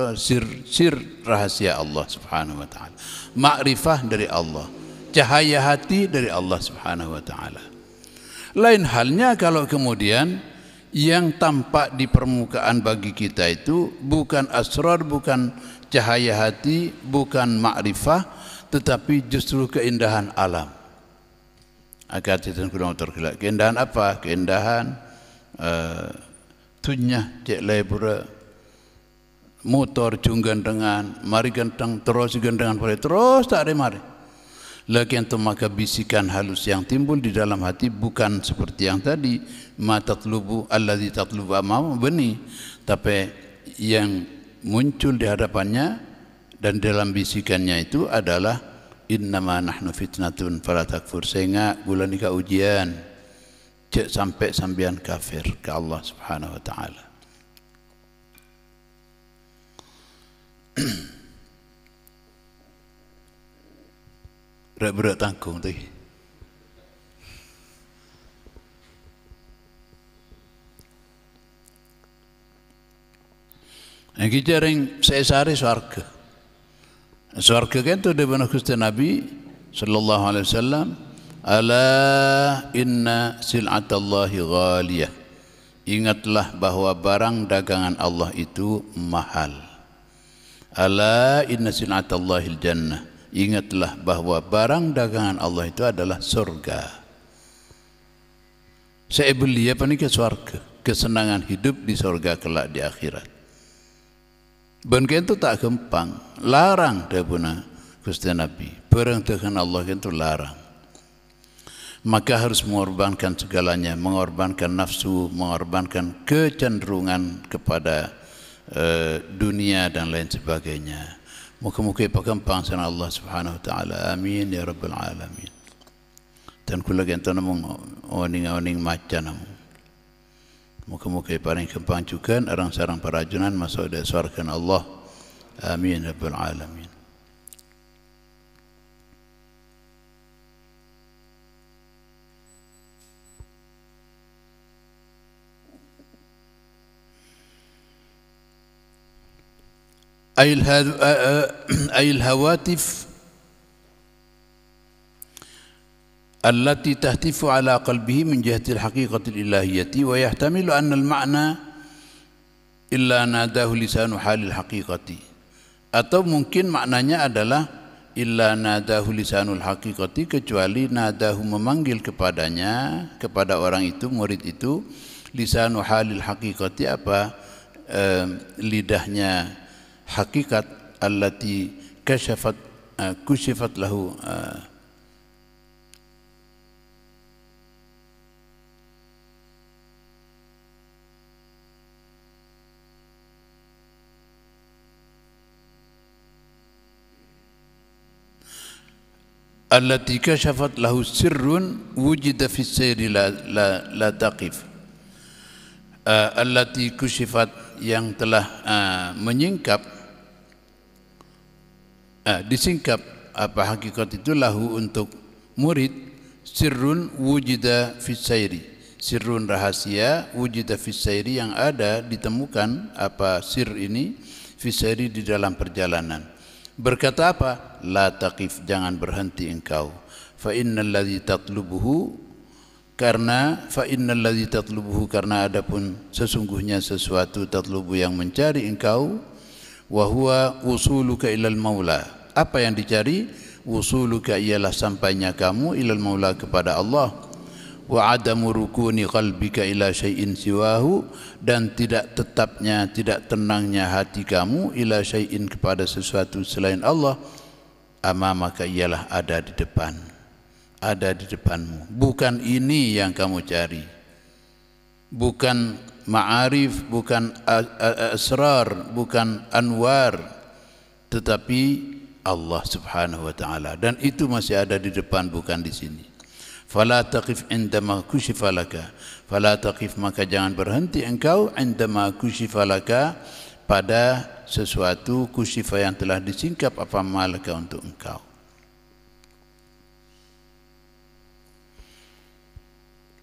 sir rahasia Allah subhanahu wa ta'ala. Ma'rifah dari Allah, cahaya hati dari Allah subhanahu wa ta'ala. Lain halnya kalau kemudian yang tampak di permukaan bagi kita itu bukan asrar, bukan cahaya hati, bukan ma'rifah, tetapi justru keindahan alam. Keindahan apa? Keindahan tunya cek lebura motor cung gandengan mari ganteng terus gandengan boleh terus tak ada mari lagi itu maka bisikan halus yang timbul di dalam hati bukan seperti yang tadi ma tatlubu alladzi tatlubu amam beni, tapi yang muncul di hadapannya dan dalam bisikannya itu adalah innama nahnu fitnatun fala takfur, sehingga gula nikah ujian cek sampai sambian kafir ke Allah subhanahu wa ta'ala. Berat tanggung tadi. Yang kita ring saya sehari swarga. Swarga kan itu di mana Gusti Nabi sallallahu alaihi wasallam, ala inna sil'atallahi ghaliyah. Ingatlah bahwa barang dagangan Allah itu mahal. Ala inna sil'atallahi jannah. Ingatlah bahwa barang dagangan Allah itu adalah surga. Saya beli apa ni ke surga, kesenangan hidup di surga kelak di akhirat. Ben itu tak gampang, larang dia puna Gusti Nabi. Barang dagangan Allah itu larang. Maka harus mengorbankan segalanya, mengorbankan nafsu, mengorbankan kecenderungan kepada dunia dan lain sebagainya. Muka-muka pagampang sana Allah subhanahu wa ta'ala. Amin ya rabbal alamin. Dan kula kita namung oning-oning maca namun. Muka-muka paling gampang juga orang sarang parajunan masuk dari surga Allah. Amin ya rabbal alamin. أي الهواتف allati tahtifu ala qalbihi min jihati al-haqiqati al-ilahiyyati wa yahtamilu anna al-ma'na illa nadahu lisanu halil haqiqati, atau mungkin maknanya adalah illa nadahu lisanul haqiqati, kecuali nadahu memanggil kepadanya, kepada orang itu, murid itu, lisanu halil haqiqati apa, lidahnya hakikat, allati kusyifat lahu allati kashafat lahu sirrun wujida fi sayri la taqif, allati kusyifat, yang telah menyingkap, disingkap apa hakikat itu, lahu untuk murid, sirrun wujida fi sayri, sirrun rahasia, wujida fi sayri, yang ada ditemukan apa sir ini, fi sayri di dalam perjalanan. Berkata apa? La taqif, jangan berhenti engkau. Fa innal ladzi tatlubuhu, karena karena adapun sesungguhnya sesuatu, tatlubu yang mencari engkau, wa huwa usuluka ilal maula. Apa yang dicari? Usuluka ialah sampainya kamu ilal maula, kepada Allah. Wa adamu rukuni qalbika ila syai'in siwahu, dan tidak tetapnya, tidak tenangnya hati kamu ila syai'in, kepada sesuatu selain Allah. Amamaka ialah ada di depan, ada di depanmu. Bukan ini yang kamu cari, bukan ma'arif, bukan asrar, bukan anwar, tetapi Allah subhanahu wa ta'ala, dan itu masih ada di depan, bukan di sini. Fala taqif indama kushifa laka, fala taqif, maka jangan berhenti engkau, indama kushifa laka, pada sesuatu kushifa yang telah disingkap apa malaka untuk engkau.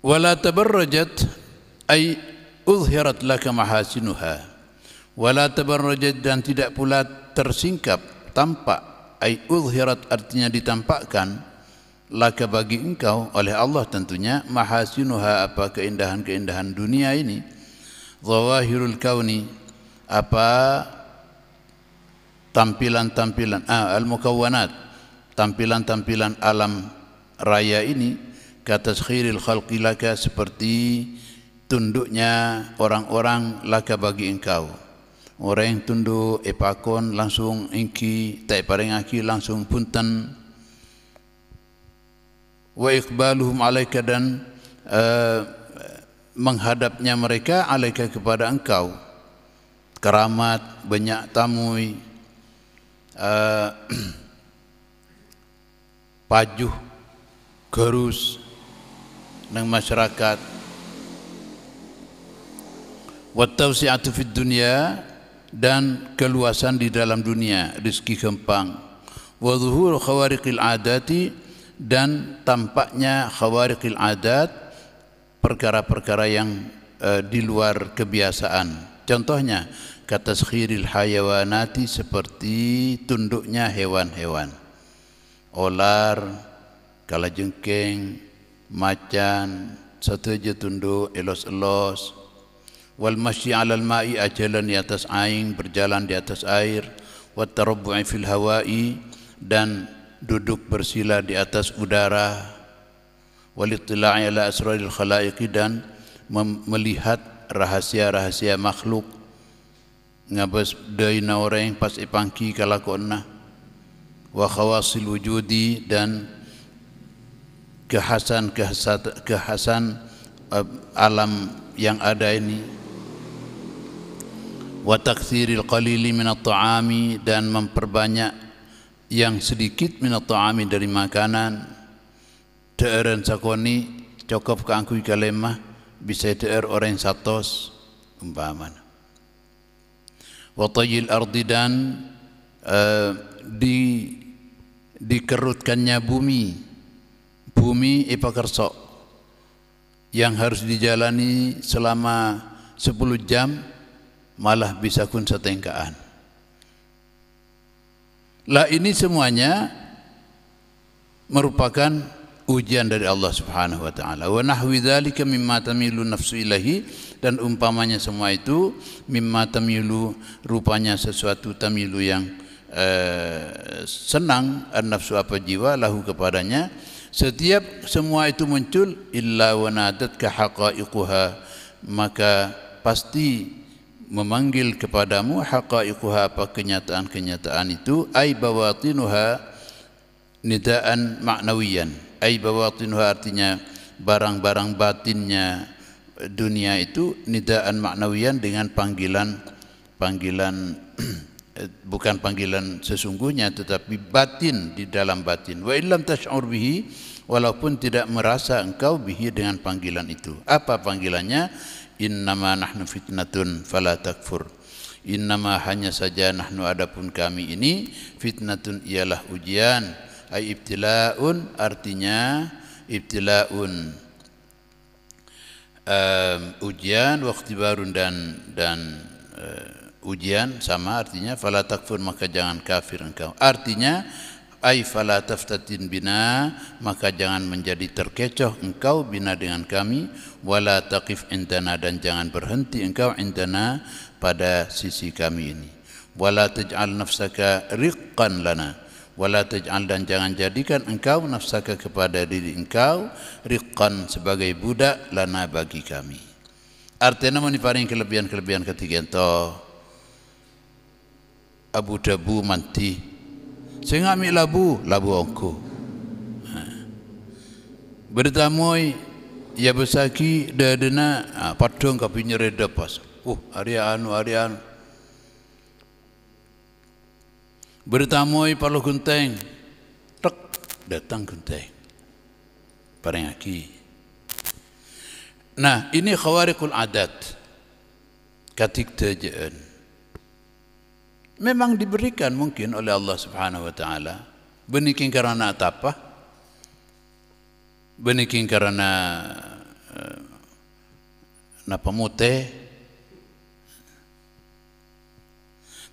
Wala tabarrajat ay uzhirat laka mahasinuha, wala tabarrajat, dan tidak pula tersingkap, tampak, ay uzhirat artinya ditampakkan, laka bagi engkau, oleh Allah tentunya, mahasinuha apa keindahan-keindahan dunia ini, zawahirul kauni apa tampilan-tampilan al-mukawwanat, tampilan-tampilan alam raya ini, kataskhiril khalqi laka, seperti tunduknya orang-orang laka bagi engkau. Orang yang tunduk epakon langsung ingki, tak pareng aki langsung punten. Wa iqbaluhum alaika, dan menghadapnya mereka, alaika, kepada engkau, keramat, banyak tamui, pajuh, gerus nang masyarakat, wa tawsi'atu fid dunya, dan keluasan di dalam dunia, rezeki gampang, wa zuhur khawariqil adati, dan tampaknya khawariqil adat, perkara-perkara yang di luar kebiasaan. Contohnya kataskhiril hayawanati, seperti tunduknya hewan-hewan, olar, kalajengking, macan, satu aja tunduk elos-elos. Wal masyi 'alal ma'i, ajalan di atas air, berjalan di atas air. Wat tarabbu'i fil hawa'i, dan duduk bersila di atas udara. Walittila'i ala asraril khalaiqi, dan melihat rahasia-rahasia makhluk, ngabas daina orang pas ipangki kalakonna. Wa khawasil wujudi, dan kekhasan alam yang ada ini. Wa taktsiril qalili minat ta'ami, dan memperbanyak yang sedikit minat ta'ami dari makanan. Deeren sakoni cokop keangkui kalemah, bisa deer orang satos umpaman. Wa tayyil ardi, dan dikerutkannya bumi ipakerso, yang harus dijalani selama 10 jam malah bisa kun setengkaan. Lah ini semuanya merupakan ujian dari Allah Subhanahu wa taala. Wa nahwi dzalika mimma tamilu nafsu ilahi, dan umpamanya semua itu mimma tamilu, rupanya sesuatu tamilu yang senang an-nafsu apa jiwa lahu kepadanya. Setiap semua itu muncul illa wa nadatka haqaiquha, maka pasti memanggil kepadamu haqaiquha, apa kenyataan-kenyataan itu, ai bawatinuha nidaan maknawiyan, ai bawatinuha artinya barang-barang batinnya dunia itu, nidaan maknawiyan dengan panggilan bukan panggilan sesungguhnya tetapi batin, di dalam batin. Wa illam tash'ur bihi, walaupun tidak merasa engkau bihi dengan panggilan itu. Apa panggilannya? Innama nahnu fitnatun fala takfur. Innama, hanya saja, nahnu adapun kami ini, fitnatun ialah ujian, ay ibtilaun, artinya ibtilaun ujian, waqtibarun dan ujian sama artinya. Fala takfur, maka jangan kafir engkau, artinya ay fala taftatin bina, maka jangan menjadi terkecoh engkau bina dengan kami. Wala taqif indana, dan jangan berhenti engkau indana pada sisi kami ini. Wala taj'al nafsaka riqqan lana, wala taj'al, dan jangan jadikan engkau nafsaka kepada diri engkau, riqqan sebagai budak, lana bagi kami. Artinya meniparing kelebihan-kelebihan ketiga ento abu dabu manti sehingga ambil labu ongko bertamoi ya besaki dadena padong kapi nyereda pas hari anu bertamoi palu genteng tek datang genteng pareng aki. Nah, ini khawariqul adat, katik tajaan memang diberikan mungkin oleh Allah Subhanahu wa taala. Beniking karena apa? Beniking karena napamute,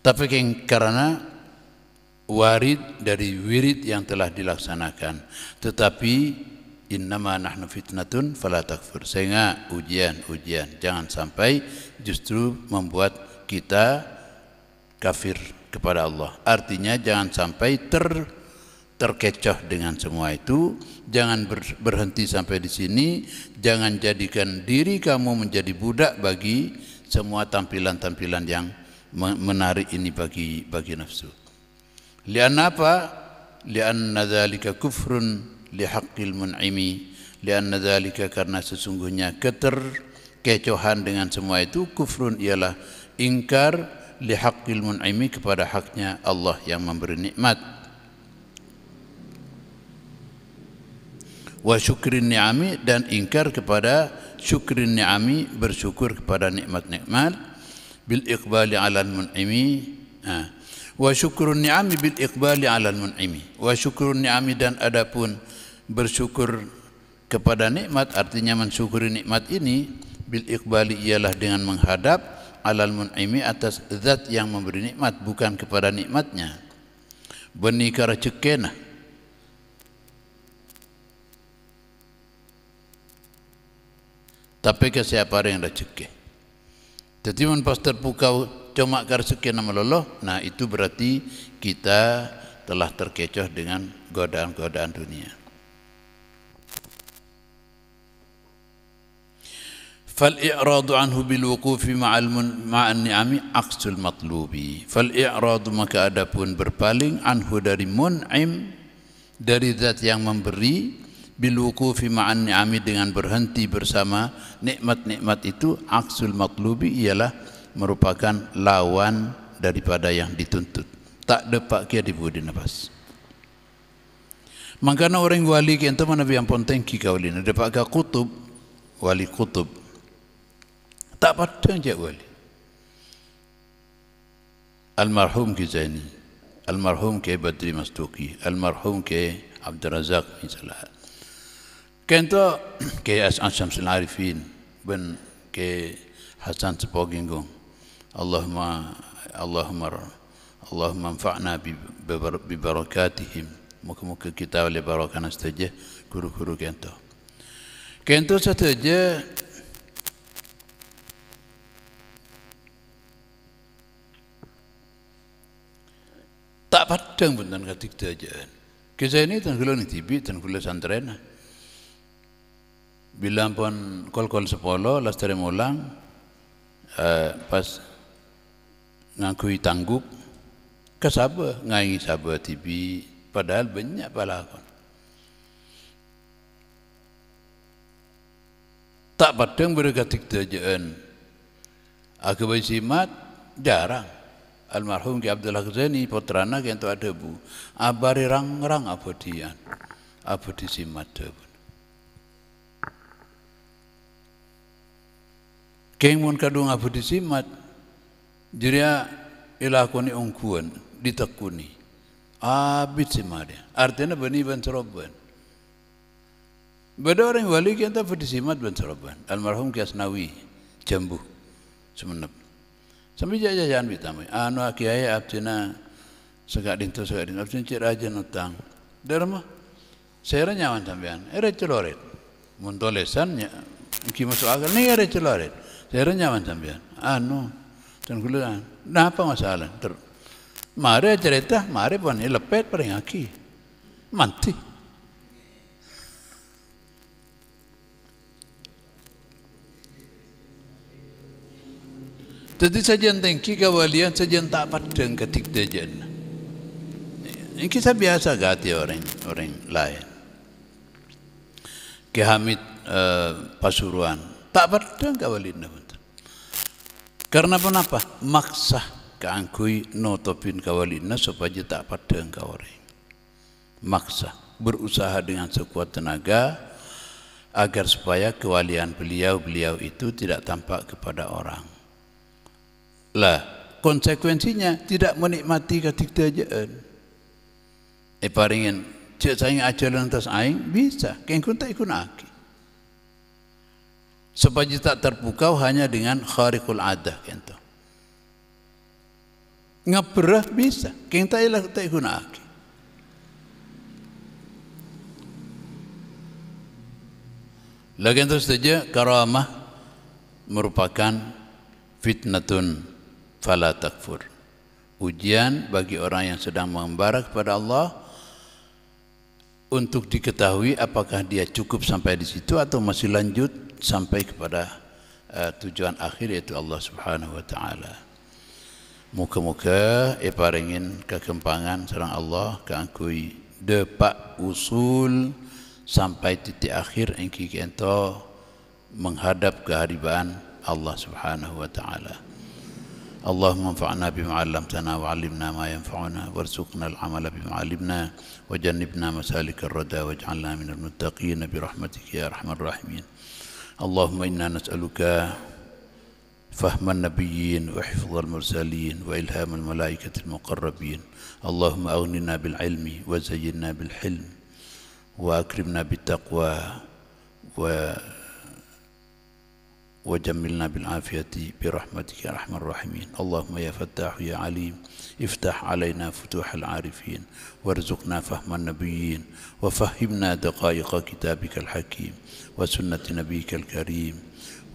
tapi karena warid dari wirid yang telah dilaksanakan. Tetapi innama nahnu fitnatun fala takfur, sehingga ujian, jangan sampai justru membuat kita kafir kepada Allah. Artinya jangan sampai terkecoh dengan semua itu. Jangan berhenti sampai di sini. Jangan jadikan diri kamu menjadi budak bagi semua tampilan-tampilan yang menarik ini bagi nafsu. Lianna apa? Lianna dzalika kufrun lihaqqil mun'imi, lianna dzalika, karena sesungguhnya keterkecohan dengan semua itu, kufrun ialah ingkar, lihaqqil mun'imi, kepada haknya Allah yang memberi nikmat, wa syukrin ni'ami, dan ingkar kepada syukrin ni'ami, bersyukur kepada nikmat-nikmat, bil iqbali 'alal mun'imi, wa syukrun ni'ami bil iqbali 'alal mun'imi, wa syukrun ni'ami, dan adapun bersyukur kepada nikmat, artinya mensyukuri nikmat ini, bil iqbali ialah dengan menghadap, 'alal mun'imi, atas zat yang memberi nikmat, bukan kepada nikmatnya. Beni kara cekena, tapi ke siapa yang dah cekeh. Jadi mun pas terpukau cuma kara cekena meloloh, nah itu berarti kita telah terkecoh dengan godaan-godaan dunia. Fal-i'radu anhu bil-wuqufi ma'an ni'ami aqsul matlubi. Fal-i'radu, maka adapun berpaling, anhu dari mun'im, dari zat yang memberi, bil-wuqufi ma'an ni'ami, dengan berhenti bersama nikmat-nikmat itu, aqsul matlubi ialah merupakan lawan daripada yang dituntut. Tak dapat kia dibudi nafas. Makanya orang wali kita mana yang pontengki kaulina dapat ka kutub, wali kutub tak patang je wali. Almarhum ke Zaini, almarhum ke Badri Mastuki, almarhum ke Abdul Razak misalnya. Kento ke Syamsul Arifin ben ke Hasan Sepoginggung. Allahumma anfa'na bi barakatihim Muka-muka kita oleh barakana saja guru-guru kento. Kento saja tak padang pun tan katik tajaan. Kisah ini tan kula ni tibi tan kula santren. Bila pun kol-kol sepolo lastare mulang pas ngakui tangguk kasaba ngai saba tibi padahal banyak palakon. Tak padang berkatik tajaan. Aku bersimat jarang. Almarhum Ki Abdullah Ghazani putrana yang tu ada bu. Abari rang-rang apa dian. Apa disimat tu. Keng mun kadung apa disimat. Jiria ilakoni ungkuan ditekuni. Abid simatnya. Artinya bani ban seroban. Beda orang wali kita apa disimat ban seroban. Almarhum Ki Asnawi Jambu Semenep. Sampai jajan bitamai. Anu kiai abdina segak dintu abdina cik raja nutang. Derma saya nyaman sampean. Celoret. Muntolesannya ki masuk akal ni celoret. Saya nyaman sampean. Anu dan gula. Napa masalah? Mari cerita, mari pun lepet paling aki. Mati. Jadi sajian tengki kawalian sajian tak padang ketik dajan. Ini kisah biasa gati orang lain. Ki Hamid Pasuruan tak padang kawalian. Karena apa? Maksa keangkui notopin kawalian supaya tak padang kawalian. Maksa berusaha dengan sekuat tenaga agar supaya kewalian beliau itu tidak tampak kepada orang. Lah, konsekuensinya tidak menikmati ketik tajaan. Paringin cek saya ajaran atas aing bisa, kengkun tak ikut aki. Supaya tak terpukau hanya dengan khariqul adah kento. Ngaperah bisa, keng tak ilah tak ikut aki. Lagi terus saja karamah merupakan fitnatun fala takfur. Ujian bagi orang yang sedang mengembara kepada Allah untuk diketahui apakah dia cukup sampai di situ atau masih lanjut sampai kepada tujuan akhir yaitu Allah Subhanahu wa taala. Muka-muka paringin kekempangan sareng Allah kaangkui depak usul sampai titik akhir engki ento menghadap keharibaan Allah Subhanahu wa taala. اللهم انفعنا بما علمتنا وعلمنا ما ينفعنا وارزقنا العمل بما علمنا وجنبنا مسالك الردى واجعلنا من المتقين برحمتك يا ارحم الراحمين. اللهم انا نسالك فهم النبيين وحفظ المرسلين والهام الملائكه المقربين. اللهم اغننا بالعلم وزينا بالحلم واكرمنا بالتقوى وجملنا بالعافية برحمتك يا أرحم الراحمين. اللهم يا فتاح يا عليم افتح علينا فتوح العارفين وارزقنا فهم النبيين وفهمنا دقائق كتابك الحكيم وسنة نبيك الكريم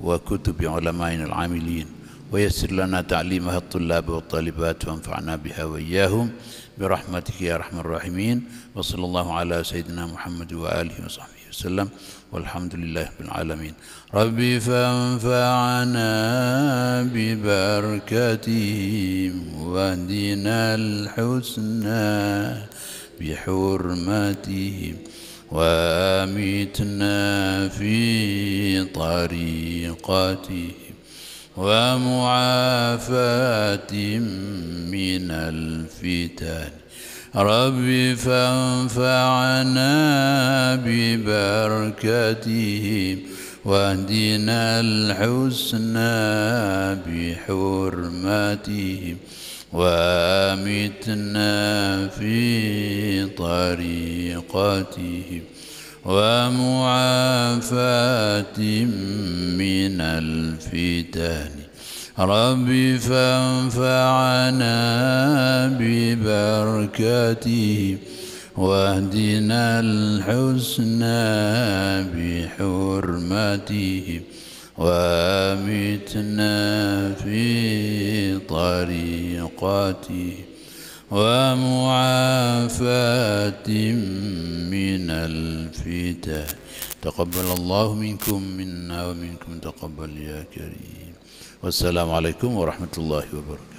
وكتب علمائنا العاملين ويسر لنا تعليمها الطلاب والطالبات وانفعنا بها وإياهم برحمتك يا أرحم الراحمين. وصلى الله على سيدنا محمد وآله وصحبه وسلم والحمد لله رب العالمين. ربي فانفعنا ببركتهم واهدنا الحسنى بحرمتهم وامتنا في طريقتهم ومعافاة من الفتن. ربي فانفعنا ببركتهم واهدنا الحسنى بحرمتهم وامتنا في طريقتهم ومعافاة من الفتن. ربي فانفعنا ببركتهم واهدنا الحسنى بحرمتهم وامتنا في طريقتهم ومعافاة من الفتن. تقبل الله منكم منا ومنكم تقبل يا كريم. والسلام عليكم ورحمة الله وبركاته.